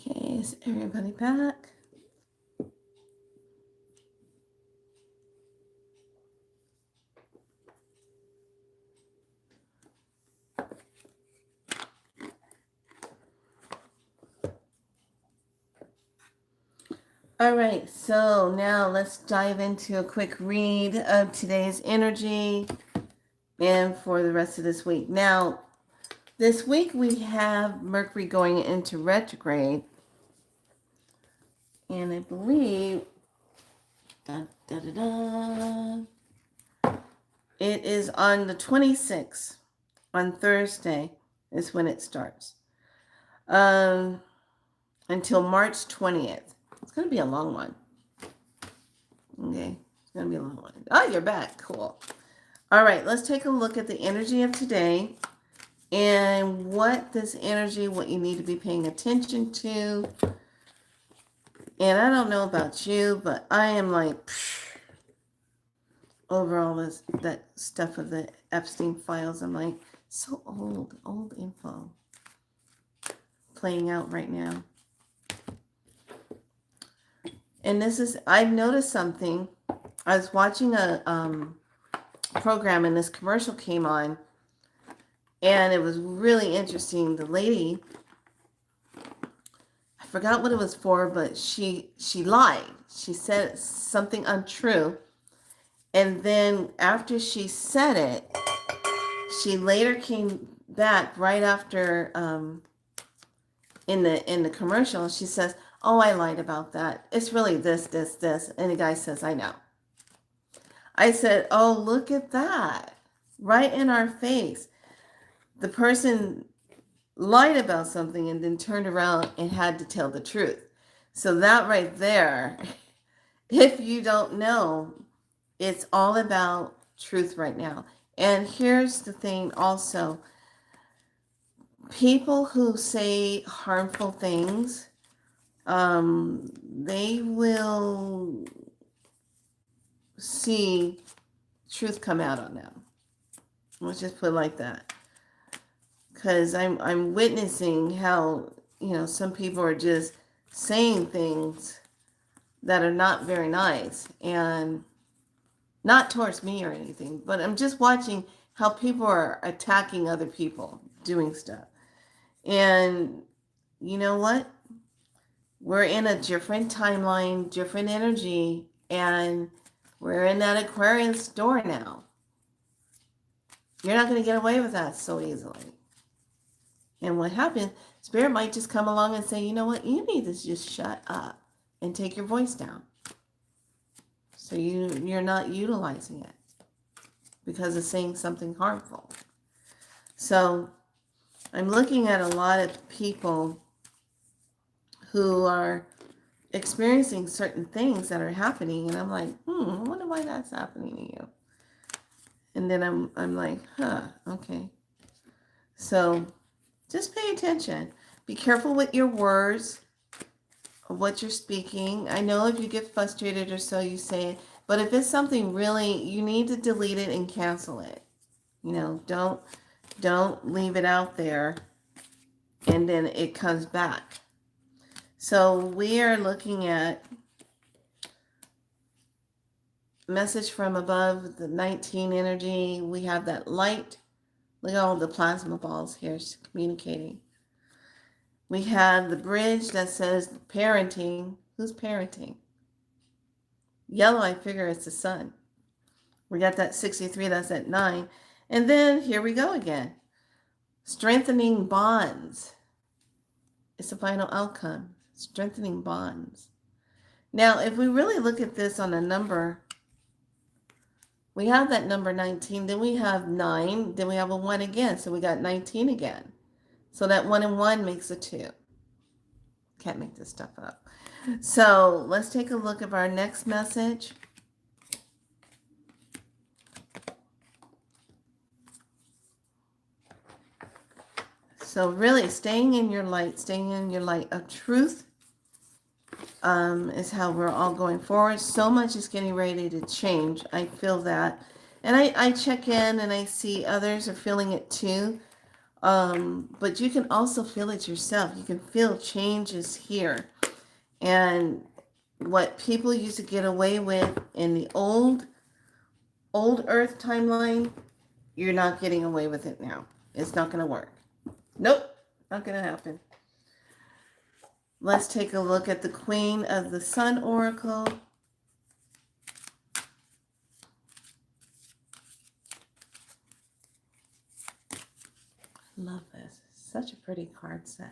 Okay, is everybody back? All right, so now let's dive into a quick read of today's energy and for the rest of this week. Now, this week we have Mercury going into retrograde, and I believe it is on the 26th, on Thursday is when it starts, until March 20th. It's going to be a long one. Okay, it's going to be a long one. Oh, you're back. Cool. All right, let's take a look at the energy of today and what this energy, what you need to be paying attention to. And I don't know about you, but I am like, over all that stuff of the Epstein files. I'm like So old info playing out right now. And this is, I've noticed something. I was watching a program and this commercial came on, and it was really interesting. The lady, I forgot what it was for, but she lied. She said something untrue. And then after she said it, she later came back right after in the commercial. She says, "Oh, I lied about that. It's really this, this, this." And the guy says, "I know." I said, "Oh, look at that. Right in our face." The person lied about something and then turned around and had to tell the truth. So that right there, if you don't know, it's all about truth right now. And here's the thing also. People who say harmful things, they will see truth come out on them. Let's just put it like that. Because I'm witnessing how, some people are just saying things that are not very nice, and not towards me or anything, but I'm just watching how people are attacking other people, doing stuff. And you know what? We're in a different timeline, different energy, and we're in that Aquarius door now. You're not going to get away with that so easily. And what happens, Spirit might just come along and say, "You know what? You need to just shut up and take your voice down." So you're not utilizing it because of saying something harmful. So I'm looking at a lot of people who are experiencing certain things that are happening, and I'm like, I wonder why that's happening to you. And then I'm like, okay. So just pay attention. Be careful with your words, of what you're speaking. I know if you get frustrated or so, you say it, but if it's something really, you need to delete it and cancel it. Don't leave it out there and then it comes back. So we are looking at message from above, the 19 energy. We have that light. Look at all the plasma balls here communicating. We have the bridge that says parenting. Who's parenting? Yellow, I figure it's the sun. We got that 63, that's at 9. And then here we go again. Strengthening bonds. It's the final outcome. Strengthening bonds. Now, if we really look at this on a number, we have that number 19, then we have 9, then we have a 1 again. So we got 19 again. So that 1 and 1 makes a 2. Can't make this stuff up. So let's take a look at our next message. So really staying in your light of truth is how we're all going forward. So much is getting ready to change. I feel that. And I check in and I see others are feeling it too. But you can also feel it yourself. You can feel changes here. And what people used to get away with in the old Earth timeline, you're not getting away with it now. It's not going to work. Nope, not going to happen. Let's take a look at the Queen of the Sun Oracle. Love this. Such a pretty card set.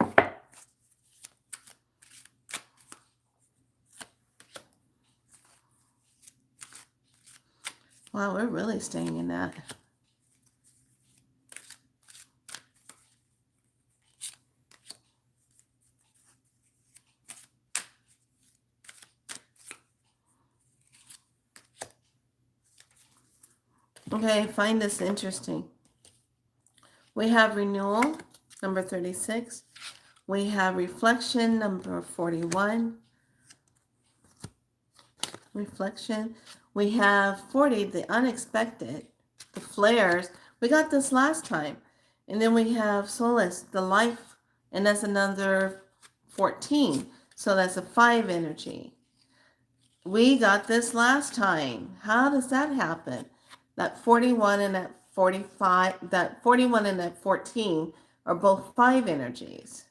Wow, we're really staying in that. Okay, find this interesting. We have renewal, number 36. We have reflection, number 41. Reflection. We have 40, the unexpected, the flares. We got this last time. And then we have Solace, the life, and that's another 14. So that's a 5 energy. We got this last time. How does that happen? That 41 and that 45, that 41 and that 14 are both 5 energies.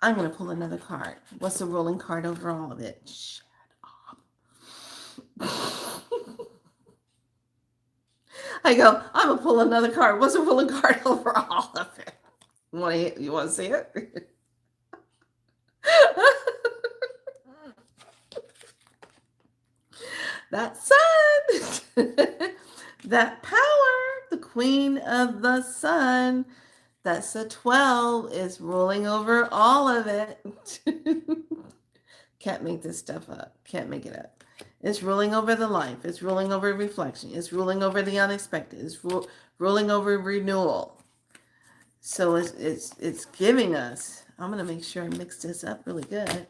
I'm going to pull another card. What's the ruling card over all of it? Shut up. I go, I'm going to pull another card. What's the ruling card over all of it? You want to see it? That sun, that power, the queen of the sun, that's a 12, is ruling over all of it. Can't make this stuff up. Can't make it up. It's ruling over the life. It's ruling over reflection. It's ruling over the unexpected. It's ruling over renewal. So it's giving us. I'm going to make sure I mix this up really good.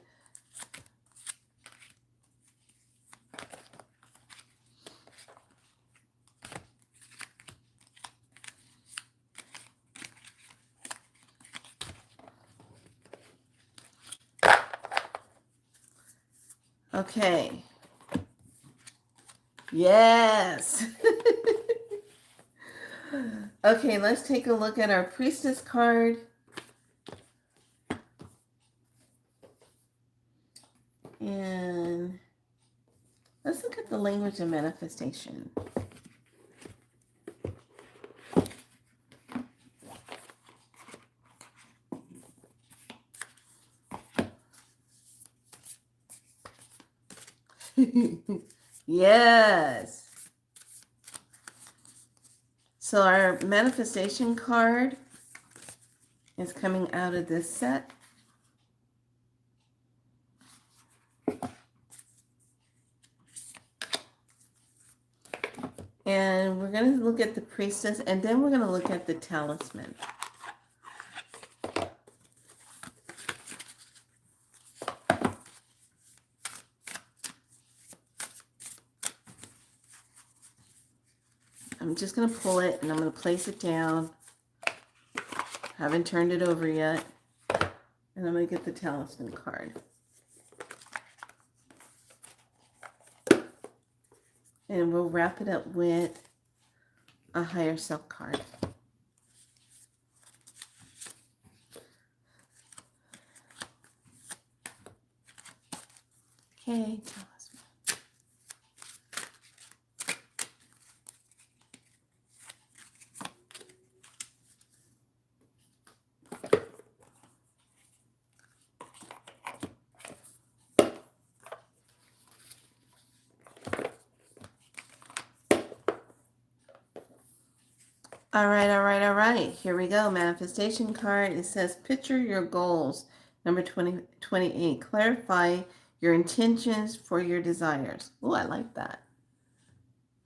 Okay. Yes. Okay, let's take a look at our priestess card. And let's look at the language of manifestation. Yes. So our manifestation card is coming out of this set. And we're going to look at the priestess, and then we're going to look at the talisman. I'm just going to pull it, and I'm going to place it down. Haven't turned it over yet. And I'm going to get the talisman card. And we'll wrap it up with a higher self card. Okay, talisman. All right. Here we go. Manifestation card. It says, picture your goals. Number 28. Clarify your intentions for your desires. Oh, I like that.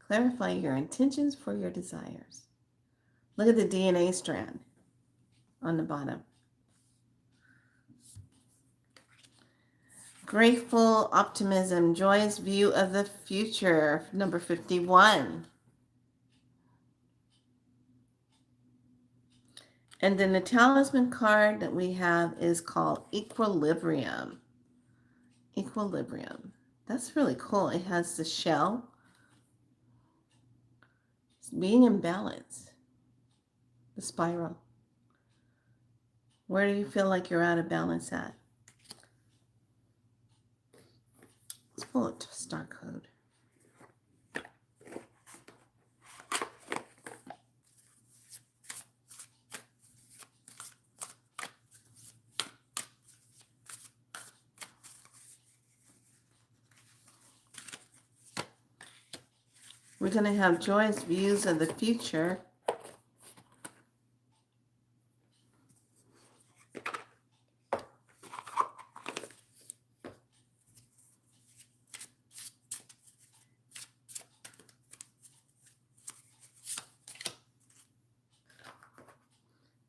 Clarify your intentions for your desires. Look at the DNA strand on the bottom. Grateful optimism, joyous view of the future. Number 51. And then the talisman card that we have is called Equilibrium. Equilibrium. That's really cool. It has the shell. It's being in balance. The spiral. Where do you feel like you're out of balance at? Let's pull a star code. We're going to have joyous views of the future.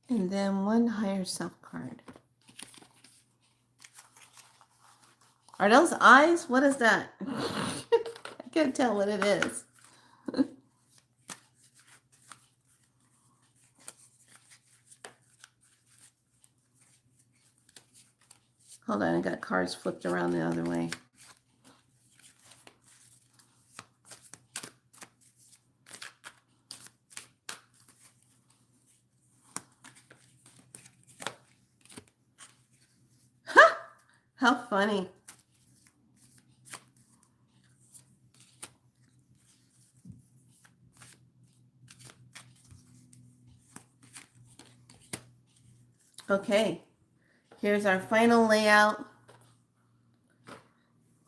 And then one higher self card. Are those eyes? What is that? I can't tell what it is. Hold on, I got cards flipped around the other way. Ha! How funny. Okay, here's our final layout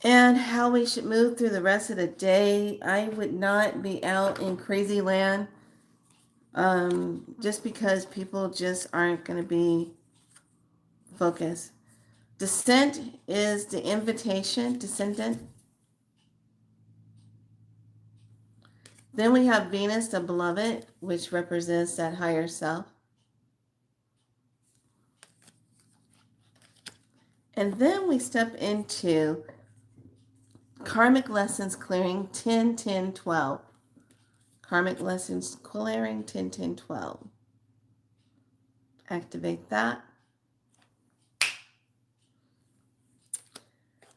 and how we should move through the rest of the day. I would not be out in crazy land just because people just aren't going to be focused. Descent is the invitation, descendant. Then we have Venus, the beloved, which represents that higher self. And then we step into karmic lessons clearing 10, 10, 12. Karmic lessons clearing 10, 10, 12. Activate that.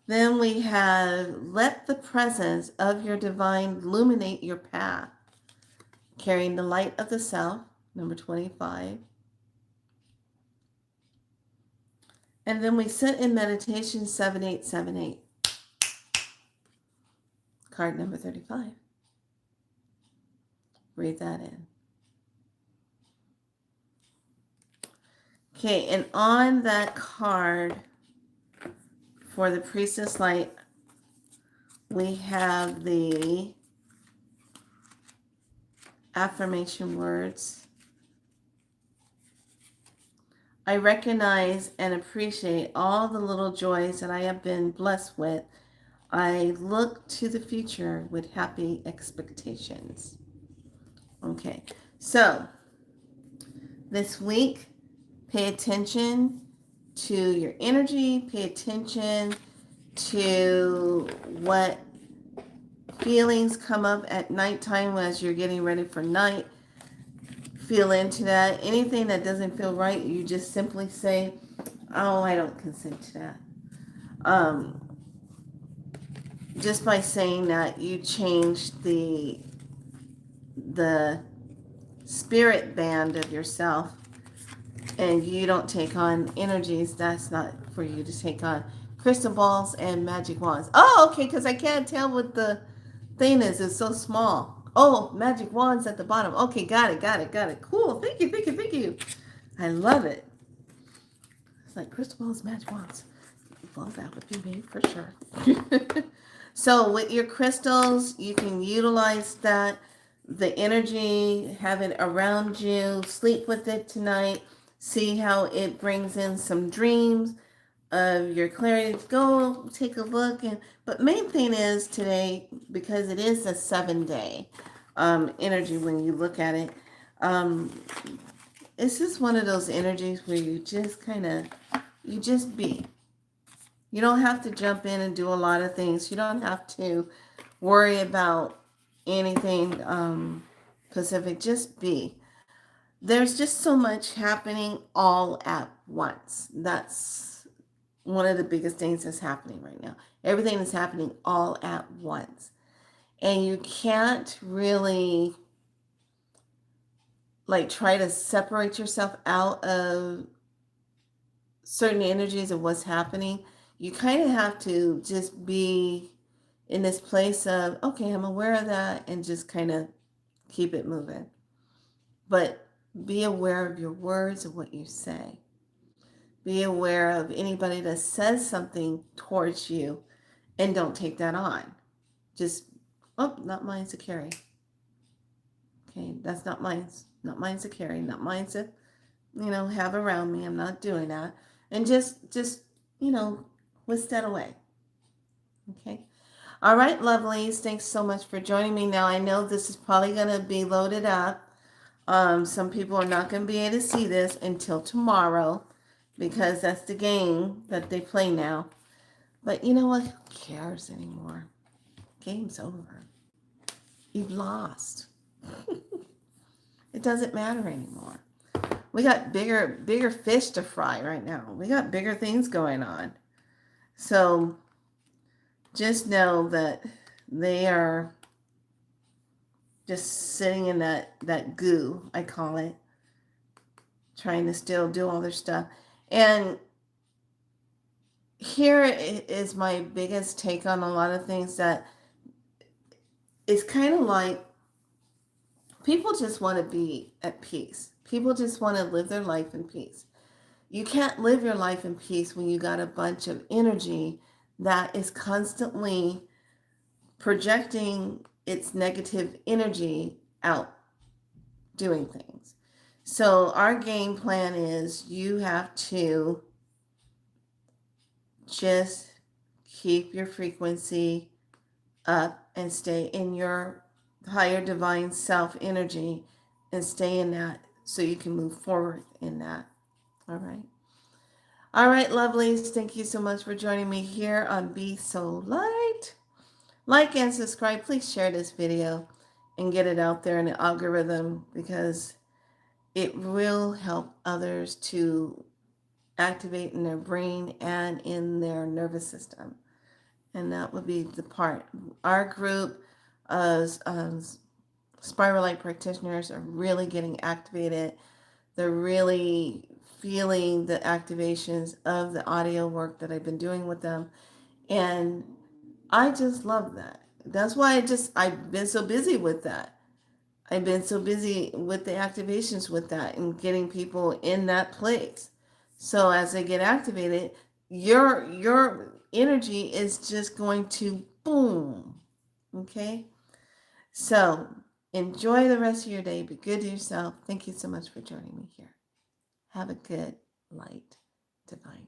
Then we have let the presence of your divine illuminate your path. Carrying the light of the self, number 25. And then we sit in meditation 7878. Card number 35. Breathe that in. Okay, and on that card for the Priestess Light, we have the affirmation words. I recognize and appreciate all the little joys that I have been blessed with. I look to the future with happy expectations. Okay, so this week, pay attention to your energy, pay attention to what feelings come up at nighttime as you're getting ready for night. Feel into that. Anything that doesn't feel right, you just simply say, oh, I don't consent to that. Just by saying that, you change the spirit band of yourself, and you don't take on energies that's not for you to take on. Crystal balls and magic wands. Oh, okay, because I can't tell what the thing is. It's so small. Oh, magic wands at the bottom. Okay, got it. Cool. Thank you. I love it. It's like crystal balls, magic wands. Well, that would be me for sure. So with your crystals, you can utilize that, the energy, have it around you, sleep with it tonight, see how it brings in some dreams of your clarity. Go take a look. But main thing is today, because it is a 7-day energy when you look at it, it's just one of those energies where you just you just be. You don't have to jump in and do a lot of things. You don't have to worry about anything specific. Just be. There's just so much happening all at once. That's one of the biggest things that's happening right now. Everything is happening all at once. And you can't really try to separate yourself out of certain energies of what's happening. You kind of have to just be in this place of, okay, I'm aware of that, and just kind of keep it moving. But be aware of your words, of what you say. Be aware of anybody that says something towards you, and don't take that on. Just, oh, not mine to carry. Okay, that's not mine. Not mine to carry. Not mine to, have around me. I'm not doing that. And just, whisk that away. Okay. All right, lovelies. Thanks so much for joining me. Now, I know this is probably going to be loaded up. Some people are not going to be able to see this until tomorrow, because that's the game that they play now. But you know what? Who cares anymore? Game's over. You've lost. It doesn't matter anymore. We got bigger fish to fry right now. We got bigger things going on. So just know that they are just sitting in that goo, I call it, trying to still do all their stuff. And here is my biggest take on a lot of things, that it's kind of like people just want to be at peace. People just want to live their life in peace. You can't live your life in peace when you got a bunch of energy that is constantly projecting its negative energy out doing things. So our game plan is you have to just keep your frequency up and stay in your higher divine self energy and stay in that so you can move forward in that. All right. All right, lovelies. Thank you so much for joining me here on Be So Light. Like and subscribe. Please share this video and get it out there in the algorithm, because it will help others to activate in their brain and in their nervous system. And that would be the part. Our group of spiral light practitioners are really getting activated. They're really feeling the activations of the audio work that I've been doing with them. And I just love that. That's why I've been so busy with that. I've been so busy with the activations with that and getting people in that place. So as they get activated, your energy is just going to boom. Okay? So enjoy the rest of your day. Be good to yourself. Thank you so much for joining me here. Have a good, light, divine